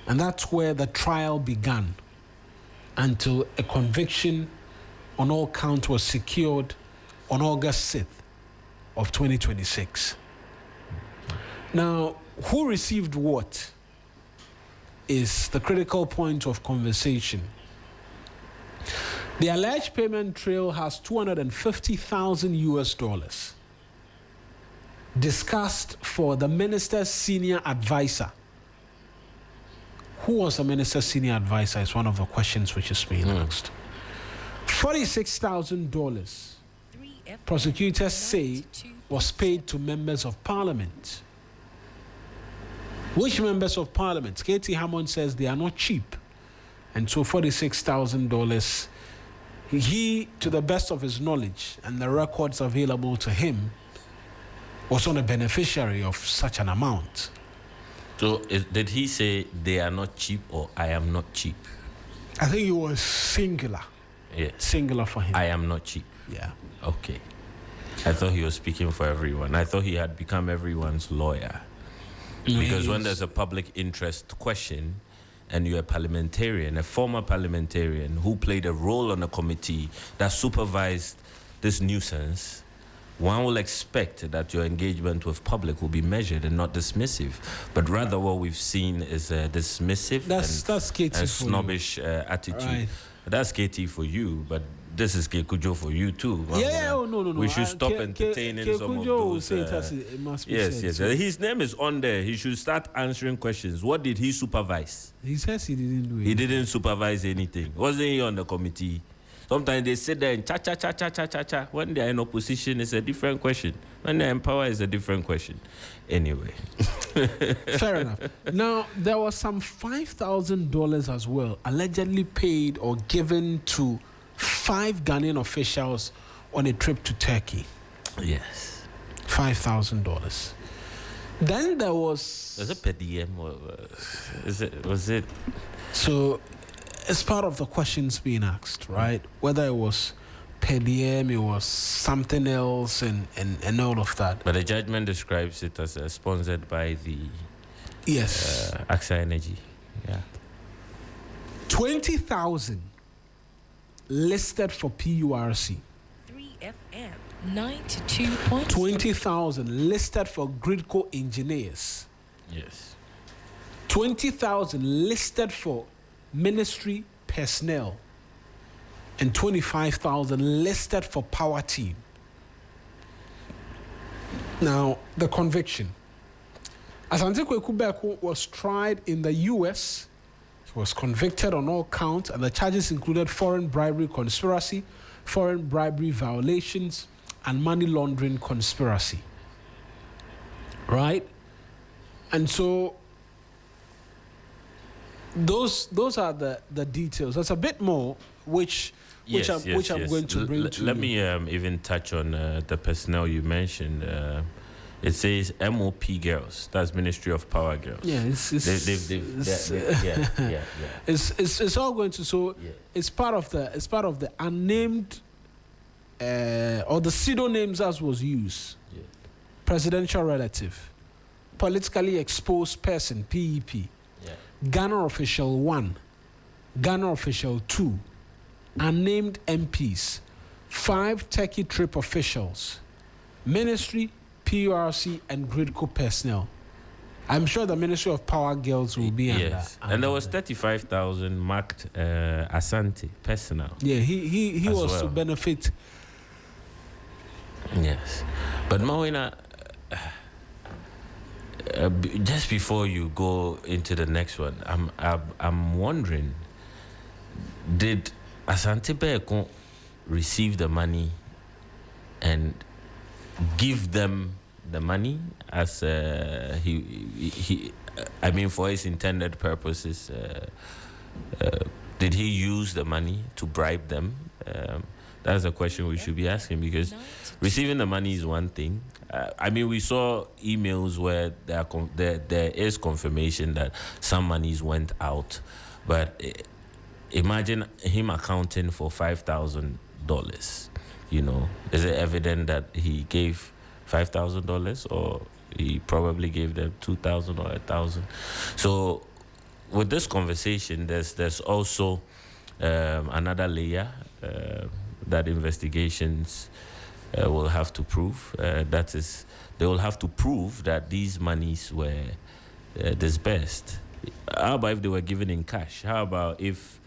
And that's where the trial began until a conviction on all counts was secured on August 6th of 2026. Now, who received what? is the critical point of conversation. The alleged payment trail has $250,000 discussed for the minister's senior advisor. Who was the minister's senior advisor is one of the questions which is being asked. $46,000 prosecutors say was paid to members of parliament. Which members of parliament? Katie Hammond says they are not cheap. And so $46,000, he, to the best of his knowledge and the records available to him, was not a beneficiary of such an amount. So did he say they are not cheap or I am not cheap? I think it was singular. Yeah. Singular for him. I am not cheap. Yeah. Okay. I thought he was speaking for everyone. I thought he had become everyone's lawyer. Because when there's a public interest question and you're a parliamentarian, a former parliamentarian who played a role on a committee that supervised this nuisance, one will expect that your engagement with public will be measured and not dismissive. But rather what we've seen is a dismissive and snobbish attitude. Right. That's KT for you, but this is Kekujo for you too. No. We should stop entertaining some of those. Yes. His name is on there. He should start answering questions. What did he supervise? He says he didn't do it. He didn't supervise anything. Wasn't he on the committee? Sometimes they sit there and cha. When they are in opposition, it's a different question. When they're in power, it's a different question. Anyway. Fair enough. Now, there was some $5,000 as well, allegedly paid or given to 5 Ghanaian officials on a trip to Turkey. Yes. $5,000. Then there was... Was it per diem? Was it... So, it's part of the questions being asked, right? Whether it was per diem, it was something else, and all of that. But the judgment describes it as sponsored by the... Yes. AXA Energy. Yeah. 20,000 listed for PURC. 3FM 92.7. 20,000 listed for Gridco engineers. Yes. 20,000 listed for ministry personnel. And 25,000 listed for power team. Now, the conviction. Asante Kweku Beko was tried in the US. He was convicted on all counts, and the charges included foreign bribery conspiracy, foreign bribery violations, and money laundering conspiracy. Right? And so those are the details. There's a bit more which I'm going to bring to you. Let me even touch on the personnel you mentioned. It says MOP girls. That's Ministry of Power girls. Yeah, it's all going to. So yeah. It's part of the unnamed or the pseudonames as was used. Yeah. Presidential relative, politically exposed person (PEP), yeah. Ghana official 1, Ghana official 2, unnamed MPs, 5 Turkey trip officials, ministry, PURC, and Gridco personnel. I'm sure the Ministry of Power girls will be under. And there was 35,000 marked Asante personnel. Yeah, he was well to benefit. Yes, but Mawina, just before you go into the next one, I'm wondering, did Asante Beko receive the money and give them the money as he I mean for his intended purposes? Did he use the money to bribe them? That's a question we should be asking, because receiving the money is one thing. I mean, we saw emails where there is confirmation that some monies went out, but imagine him accounting for $5,000. You know, is it evident that he gave $5,000, or he probably gave them $2,000 or $1,000? So, with this conversation, there's also another layer that investigations will have to prove. That is, they will have to prove that these monies were disbursed How about if they were given in cash? How about if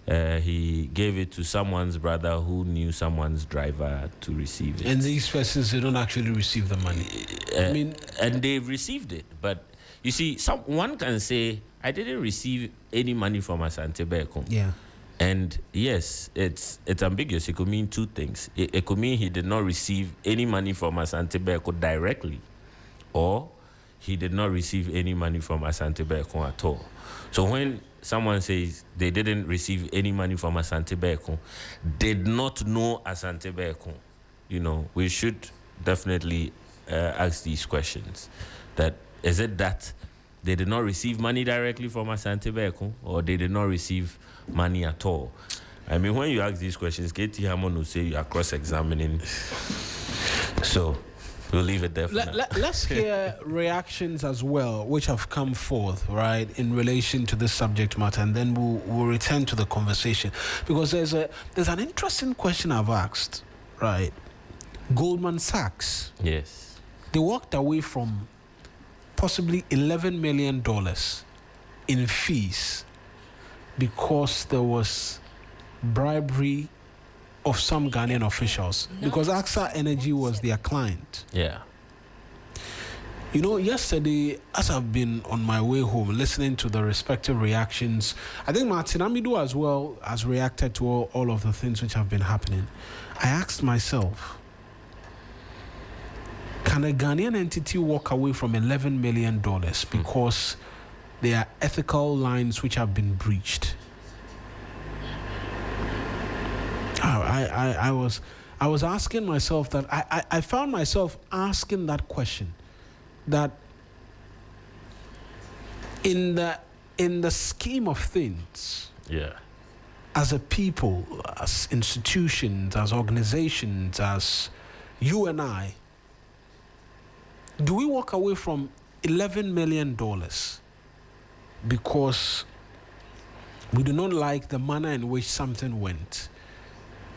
he gave it to someone's brother who knew someone's driver to receive it? And these persons, they don't actually receive the money. I mean, and they've received it. But you see, someone can say, I didn't receive any money from Asante Bekom. yeah. And yes, it's ambiguous. It could mean two things. It could mean he did not receive any money from Asante Bekom directly, or he did not receive any money from Asante Bekom at all. So when someone says they didn't receive any money from Asante Bekom, did not know Asante Bekom, we should definitely ask these questions. That is it that they did not receive money directly from Asante Bekom, or they did not receive money at all? I mean, when you ask these questions, KT Hammond will say you are cross-examining. So we'll leave it there for now. Let's hear reactions as well, which have come forth, right, in relation to this subject matter, and then we'll return to the conversation, because there's an interesting question I've asked, right? Goldman Sachs. Yes. They walked away from possibly $11 million in fees because there was bribery of some Ghanaian officials, because AXA Energy was their client. Yeah. Yesterday, as I've been on my way home listening to the respective reactions, I think Martin Amidu as well has reacted to all of the things which have been happening. I asked myself, can a Ghanaian entity walk away from $11 million because there are ethical lines which have been breached? I was asking myself that. I found myself asking that question, that in the scheme of things, yeah, as a people, as institutions, as organizations, as you and I, do we walk away from $11 million because we do not like the manner in which something went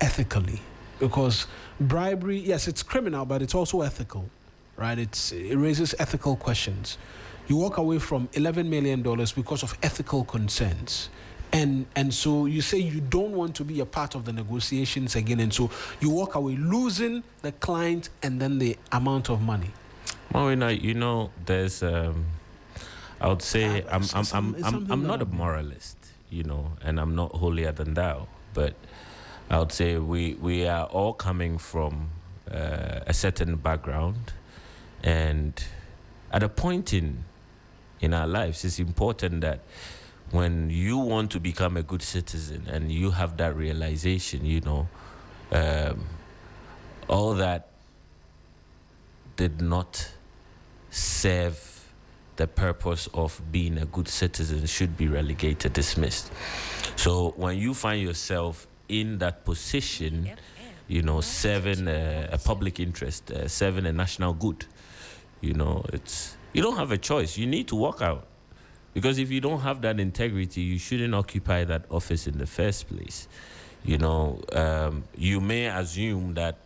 ethically? Because bribery, yes, it's criminal, but it's also ethical, right? It raises ethical questions. You walk away from $11 million because of ethical concerns. And so you say you don't want to be a part of the negotiations again, and so you walk away losing the client and then the amount of money. Well, there's I would say I'm not a moralist, and I'm not holier than thou, but I would say we are all coming from a certain background, and at a point in our lives, it's important that when you want to become a good citizen and you have that realization, all that did not serve the purpose of being a good citizen should be relegated, dismissed. So when you find yourself in that position, serving a public interest, serving a national good, you don't have a choice. You need to walk out, because if you don't have that integrity, you shouldn't occupy that office in the first place. You may assume that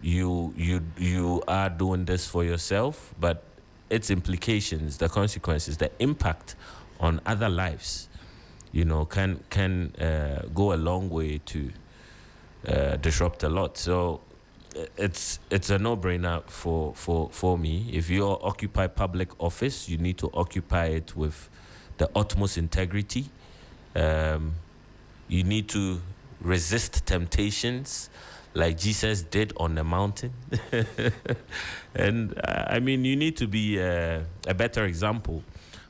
you are doing this for yourself, but its implications, the consequences, the impact on other lives, can go a long way to disrupt a lot. So it's a no-brainer for me. If you occupy public office, you need to occupy it with the utmost integrity. You need to resist temptations like Jesus did on the mountain. And you need to be a better example.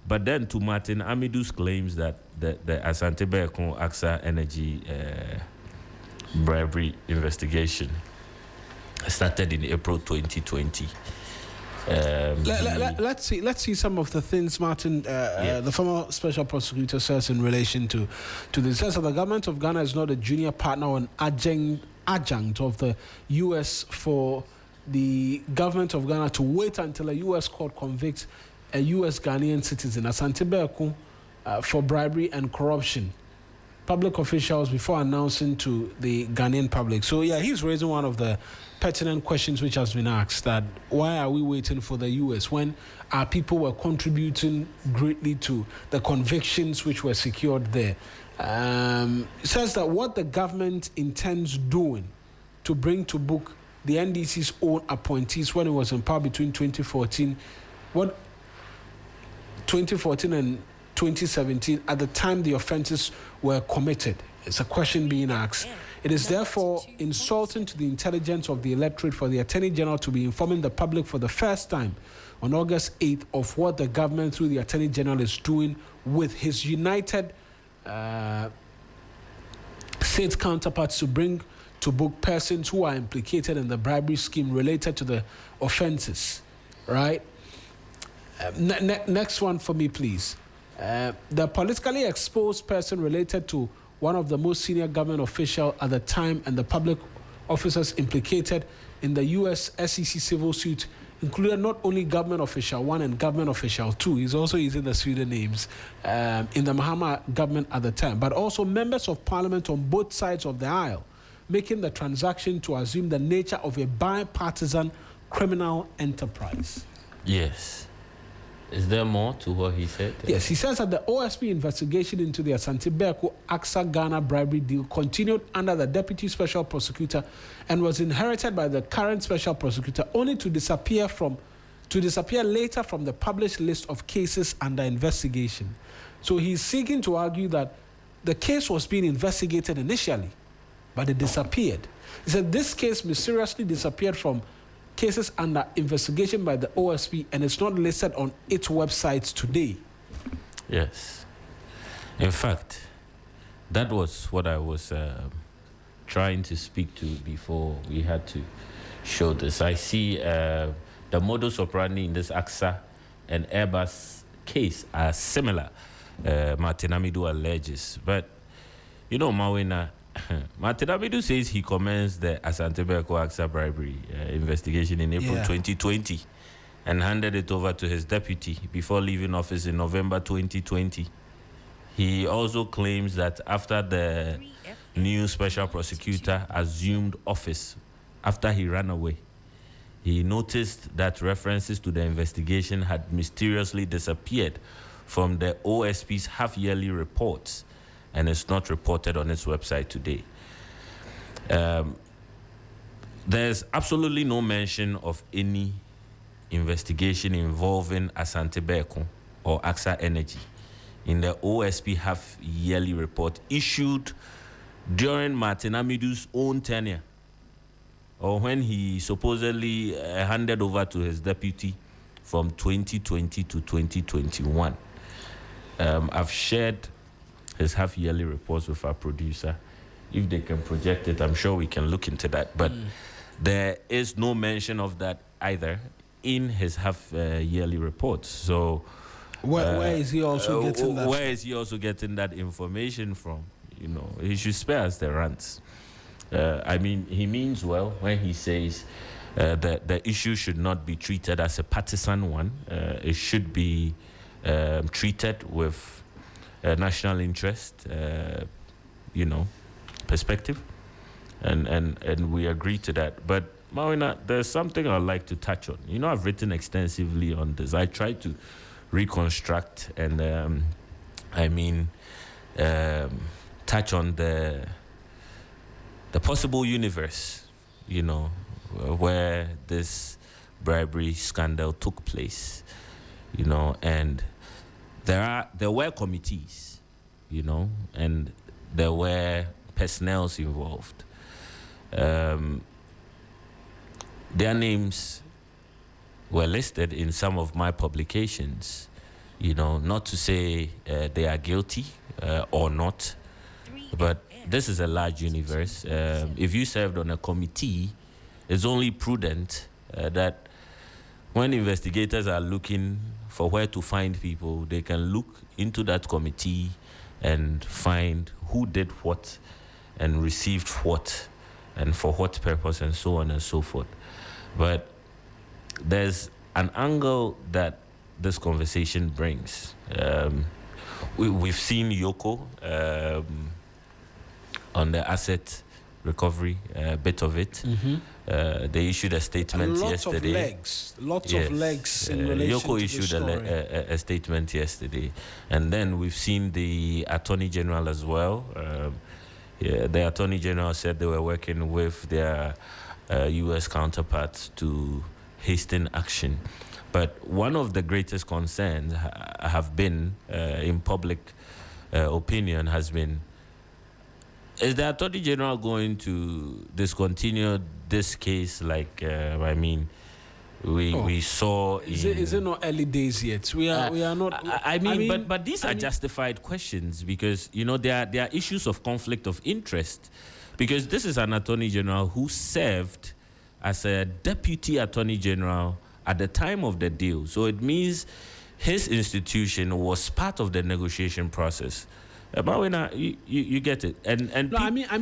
But then to Martin Amidu's claims that the Asante Bekom AXA Energy bribery investigation started in April 2020. Let's see some of the things Martin, the former special prosecutor, says in relation to this. Says that the government of Ghana is not a junior partner or an adjunct of the U.S. for the government of Ghana to wait until a U.S. court convicts a U.S. Ghanaian citizen, Asante Bekom, for bribery and corruption. public officials before announcing to the Ghanaian public. So yeah, he's raising one of the pertinent questions which has been asked, that why are we waiting for the US when our people were contributing greatly to the convictions which were secured there. It says that what the government intends doing to bring to book the NDC's own appointees when it was in power between 2014 and 2017, at the time the offences were committed. It's a question being asked. It is therefore insulting to the intelligence of the electorate for the Attorney General to be informing the public for the first time on August 8th of what the government through the Attorney General is doing with his united state counterparts to bring to book persons who are implicated in the bribery scheme related to the offences. Right? Next one for me, please. The politically exposed person related to one of the most senior government officials at the time and the public officers implicated in the U.S. SEC civil suit included not only government official 1 and government official 2, he's also using the Sweden names, in the Mahama government at the time, but also members of parliament on both sides of the aisle, making the transaction to assume the nature of a bipartisan criminal enterprise. Yes. Is there more to what he said? Yes, he says that the OSP investigation into the Asante Berko AXA Ghana bribery deal continued under the Deputy Special Prosecutor and was inherited by the current Special Prosecutor, only to disappear later from the published list of cases under investigation. So he's seeking to argue that the case was being investigated initially, but it disappeared. He said this case mysteriously disappeared from cases under investigation by the OSP, and it's not listed on its websites today. Yes. In fact, that was what I was trying to speak to before we had to show this. I see the modus operandi in this AXA and Airbus case are similar, Martin Amidu alleges. But, you know, Mawina, Martin Amidu says he commenced the Asante Berko AXA bribery investigation in April 2020 and handed it over to his deputy before leaving office in November 2020. He also claims that after the new special prosecutor assumed office, after he ran away, he noticed that references to the investigation had mysteriously disappeared from the OSP's half-yearly reports, and it's not reported on its website today. There's absolutely no mention of any investigation involving Asante Berko or AXA Energy in the OSP half-yearly report issued during Martin Amidu's own tenure, or when he supposedly handed over to his deputy from 2020 to 2021. I've shared his half-yearly reports with our producer. If they can project it, I'm sure we can look into that. But there is no mention of that either in his half-yearly reports. So where is he also getting that? Where is he also getting that information from? You know, he should spare us the rants. I mean, he means well when he says that the issue should not be treated as a partisan one. It should be treated with national interest, perspective, and we agree to that. But Mawina, there's something I'd like to touch on. You know, I've written extensively on this. I tried to reconstruct and touch on the possible universe, you know, where this bribery scandal took place, you know, and there were committees, you know, and there were personnel involved. Their names were listed in some of my publications, you know, not to say they are guilty or not, but this is a large universe. If you served on a committee, it's only prudent that when investigators are looking for where to find people, they can look into that committee and find who did what and received what and for what purpose and so on and so forth. But there's an angle that this conversation brings. We've seen Yoko on the asset recovery bit of it. They issued a statement yesterday. Lots of legs in relation Yoko to issued this story. a statement yesterday, and then we've seen the Attorney General as well. The Attorney General said they were working with their U.S. counterparts to hasten action. But one of the greatest concerns have been in public opinion has been, is the Attorney General going to discontinue this case like, we saw in... Is it not early days yet? We are not... But these are justified questions because, there are issues of conflict of interest, because this is an Attorney General who served as a Deputy Attorney General at the time of the deal. So it means his institution was part of the negotiation process. Mawina, you get it, and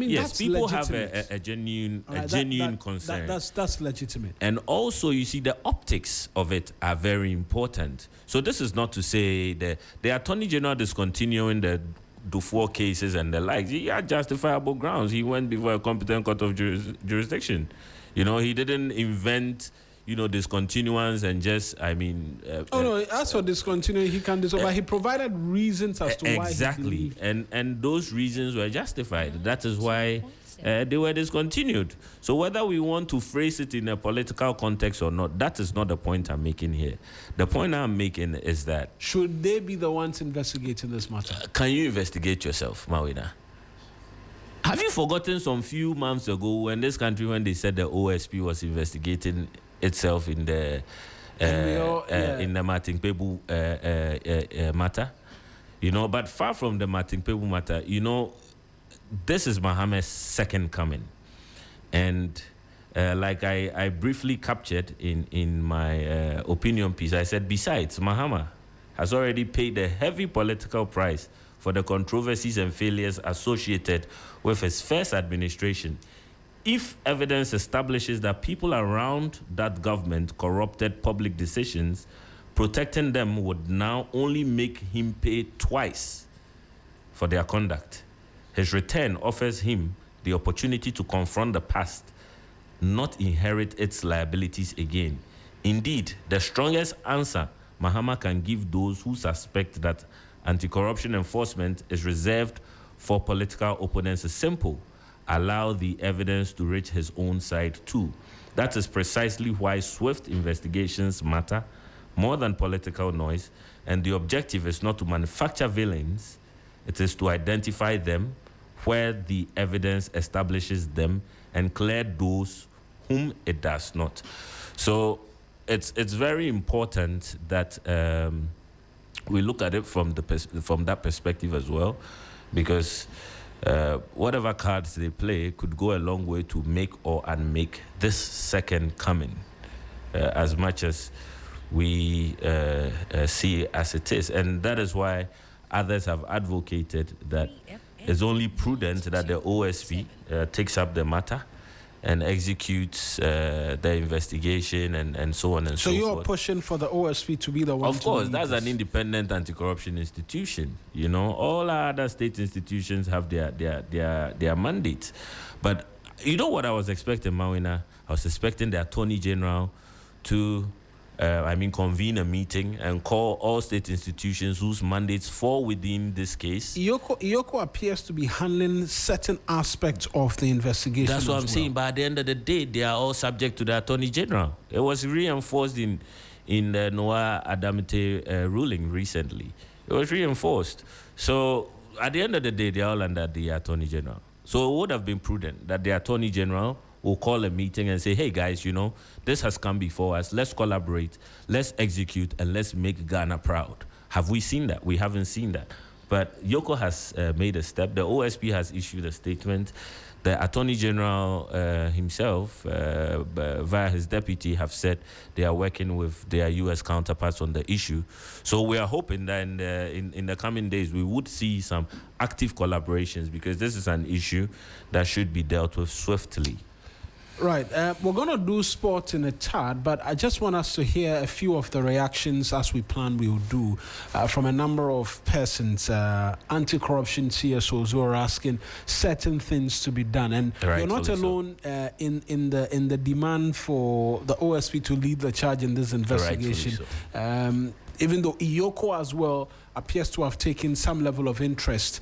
yes, that's people legitimate. have a genuine concern. That's legitimate. And also, you see, the optics of it are very important. So this is not to say that the Attorney General discontinuing the Dufour cases and the likes. He had justifiable grounds. He went before a competent court of jurisdiction. He didn't invent discontinuance and just, as for discontinuing, he can dissolve, but he provided reasons as to why. Exactly, and those reasons were justified. That is why they were discontinued. So whether we want to phrase it in a political context or not, that is not the point I'm making here. The point I'm making is that... Should they be the ones investigating this matter? Can you investigate yourself, Mawina? Have you forgotten some few months ago when this country, when they said the OSP was investigating itself in the in the Martin Pebu matter, but far from the Martin Pebu matter, this is Mahama's second coming, and like I briefly captured in my opinion piece, I said, besides, Mahama has already paid a heavy political price for the controversies and failures associated with his first administration. If evidence establishes that people around that government corrupted public decisions, protecting them would now only make him pay twice for their conduct. His return offers him the opportunity to confront the past, not inherit its liabilities again. Indeed, the strongest answer Mahama can give those who suspect that anti-corruption enforcement is reserved for political opponents is simple: allow the evidence to reach his own side too. That is precisely why swift investigations matter more than political noise, and the objective is not to manufacture villains, it is to identify them where the evidence establishes them and clear those whom it does not. So it's very important that we look at it from that perspective as well, because whatever cards they play could go a long way to make or unmake this second coming, as much as we see as it is. And that is why others have advocated that it's only prudent that the OSP takes up the matter and executes the investigation and so on and so forth. So you're pushing for the OSP to be the one. Of course, that's an independent anti-corruption institution. All our other state institutions have their mandates. But what I was expecting, Mawina? I was expecting the Attorney General to convene a meeting and call all state institutions whose mandates fall within this case. Iyoko appears to be handling certain aspects of the investigation. That's what I'm saying. But at the end of the day, they are all subject to the Attorney General. It was reinforced in the Noah Adamite ruling recently. It was reinforced. So at the end of the day, they are all under the Attorney General. So it would have been prudent that the Attorney General will call a meeting and say, hey guys, this has come before us. Let's collaborate, let's execute, and let's make Ghana proud. Have we seen that? We haven't seen that. But Yoko has made a step. The OSP has issued a statement. The Attorney General himself, via his deputy, have said they are working with their U.S. counterparts on the issue. So we are hoping that in the coming days we would see some active collaborations, because this is an issue that should be dealt with swiftly. Right. We're going to do sport in a tad, but I just want us to hear a few of the reactions, as we planned we will do, from a number of persons, anti-corruption CSOs, who are asking certain things to be done. And you're not alone in the demand for the OSP to lead the charge in this investigation. Even though Iyoko as well appears to have taken some level of interest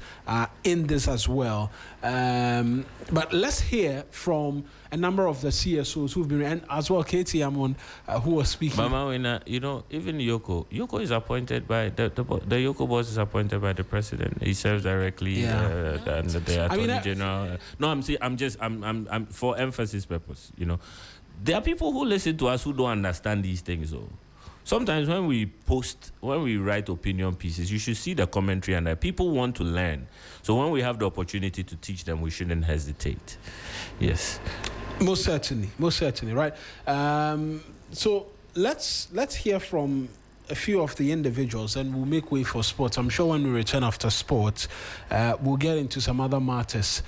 in this as well. But let's hear from a number of the CSOs who've been, and as well Katie Amon, who was speaking. Mama, you know, even Yoko is appointed by the Yoko boss is appointed by the president. He serves directly under the Attorney General. No, I'm for emphasis purpose. You know, there are people who listen to us who don't understand these things, though. Sometimes when we write opinion pieces, you should see the commentary, and people want to learn. So when we have the opportunity to teach them, we shouldn't hesitate. Yes. Most certainly, right? So let's hear from a few of the individuals, and we'll make way for sports. I'm sure when we return after sports, we'll get into some other matters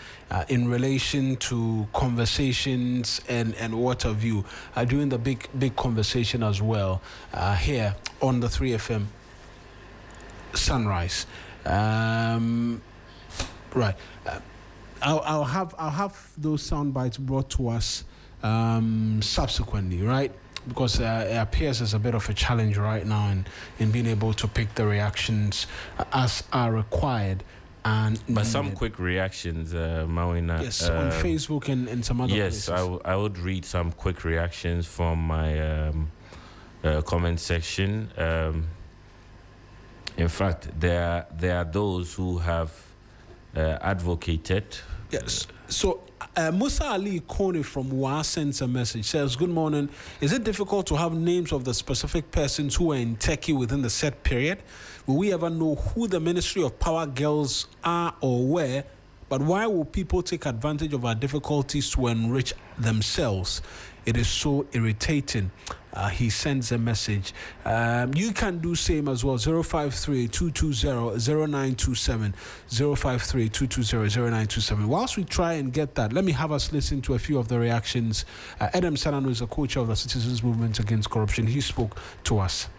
in relation to conversations and what have you, during the big conversation as well, here on the 3FM Sunrise. Right. I'll have those sound bites brought to us subsequently, right? Because it appears as a bit of a challenge right now in being able to pick the reactions as are required. But some quick reactions, Mawina. Yes, on Facebook and some other places. Yes, I would read some quick reactions from my comment section. In fact, there are those who have advocated. Yes. So Musa Ali Kone from WA sends a message. Says, "Good morning. Is it difficult to have names of the specific persons who are in Turkey within the set period? Will we ever know who the Ministry of Power girls are or where? But why will people take advantage of our difficulties to enrich themselves? It is so irritating." He sends a message. You can do same as well. 053-220-0927. 053-220-0927. Whilst we try and get that, let me have us listen to a few of the reactions. Adam Sanano is a co-chair of the Citizens Movement Against Corruption. He spoke to us.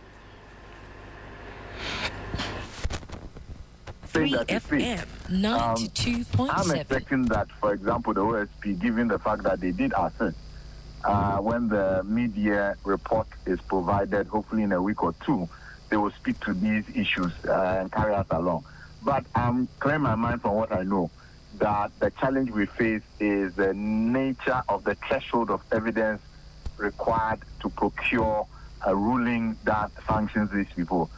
3FM 92.7. I'm expecting that, for example, the OSP, given the fact that they did assist, when the media report is provided, hopefully in a week or two, they will speak to these issues and carry us along. But I'm clearing my mind from what I know, that the challenge we face is the nature of the threshold of evidence required to procure a ruling that sanctions these people.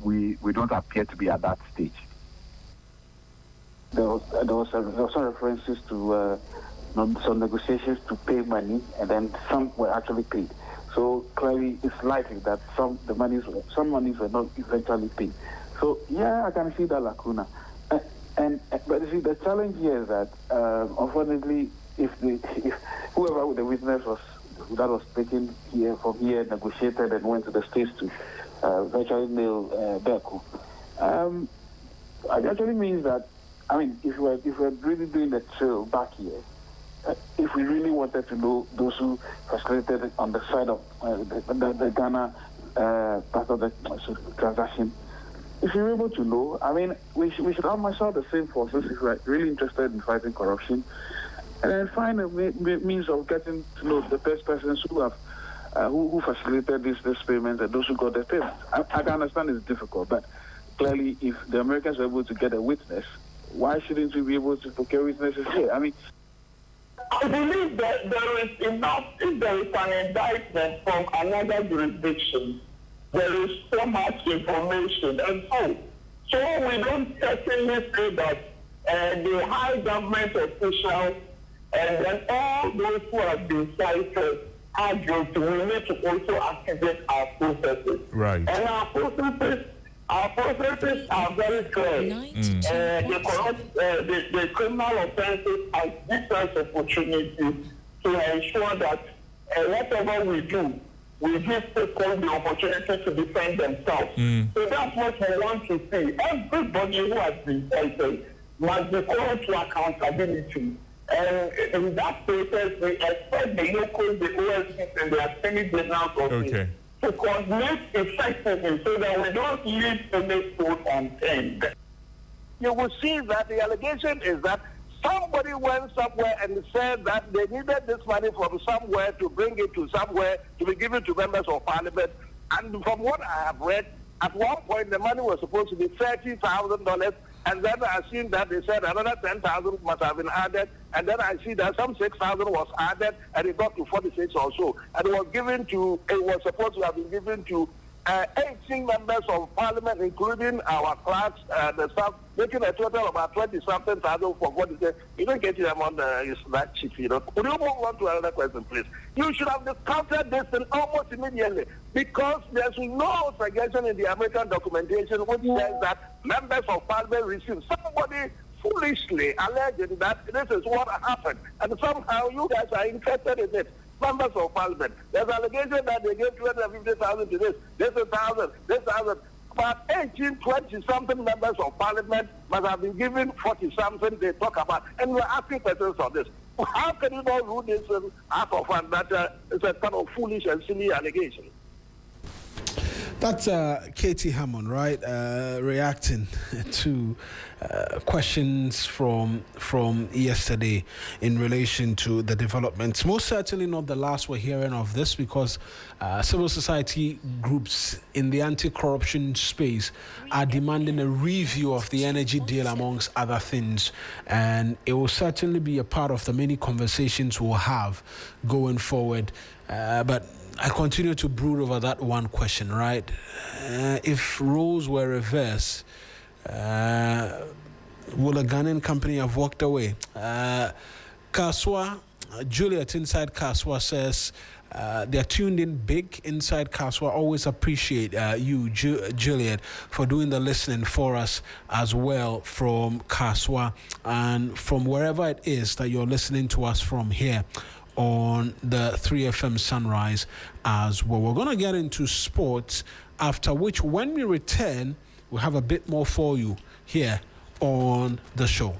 We don't appear to be at that stage. There was some references to some negotiations to pay money, and then some were actually paid. So clearly, it's likely that some monies were not eventually paid. So yeah, I can see that lacuna. But you see, the challenge here is that unfortunately, if whoever the witness was taken here from here, negotiated and went to the States to virtually nail Berku, it actually means that, I mean, if we're really doing the trail back here, if we really wanted to know those who facilitated on the side of the Ghana part of the transaction, if you're able to know, I mean, we should have myself the same forces if we're really interested in fighting corruption, and then find a means of getting to know the best persons who have who facilitated this payment and those who got the payment. I can understand it's difficult, but clearly, if the Americans were able to get a witness, why shouldn't we be able to procure witnesses here? I mean, I believe that there is enough, if there is an indictment from another jurisdiction, there is so much information. And so we don't certainly say that the high government officials and then all those who have been cited are guilty. We need to also activate our processes. Right. And our processes are very clear. The criminal offenses have different opportunities to ensure that whatever we do, we give people the opportunity to defend themselves. So that's what we want to see. Everybody who has been cited must be called to accountability. And in that process, we expect the locals, the OSPs, and the Attorney General's office to coordinate effectively so that we don't leave any food unturned. You will see that the allegation is that somebody went somewhere and said that they needed this money from somewhere to bring it to somewhere to be given to members of parliament. And from what I have read, at one point the money was supposed to be $30,000, and then I seen that they said another 10,000 must have been added, and then I see that some 6,000 was added, and it got to 46 or so, and it was supposed to have been given to 18 members of parliament, including our clerks, the staff, making a total of about 20-something thousand for what is it. You don't get them on it's that cheap, you know. Would you move on to another question, please? You should have discounted this thing almost immediately, because there's no suggestion in the American documentation which says that members of parliament received. Somebody foolishly alleged that this is what happened, and somehow you guys are interested in it. Members of parliament. There's allegation that they gave 250,000 to this 1,000, this 1,000. About 18, 20-something members of parliament must have been given 40-something they talk about. And we're asking questions on this. How can you not rule this out of hand that it's a kind of foolish and silly allegation? That's Katie Hammond, right? Reacting to questions from yesterday in relation to the developments. Most certainly not the last we're hearing of this, because civil society groups in the anti-corruption space are demanding a review of the energy deal, amongst other things. And it will certainly be a part of the many conversations we'll have going forward. But I continue to brood over that one question, right? If roles were reversed, will a Ghanaian company have walked away? Kaswa, Juliet inside Kaswa says they're tuned in big inside Kaswa. Always appreciate you, Juliet, for doing the listening for us as well from Kaswa and from wherever it is that you're listening to us from here on the 3FM Sunrise as well. We're going to get into sports, after which, when we return, we'll have a bit more for you here on the show.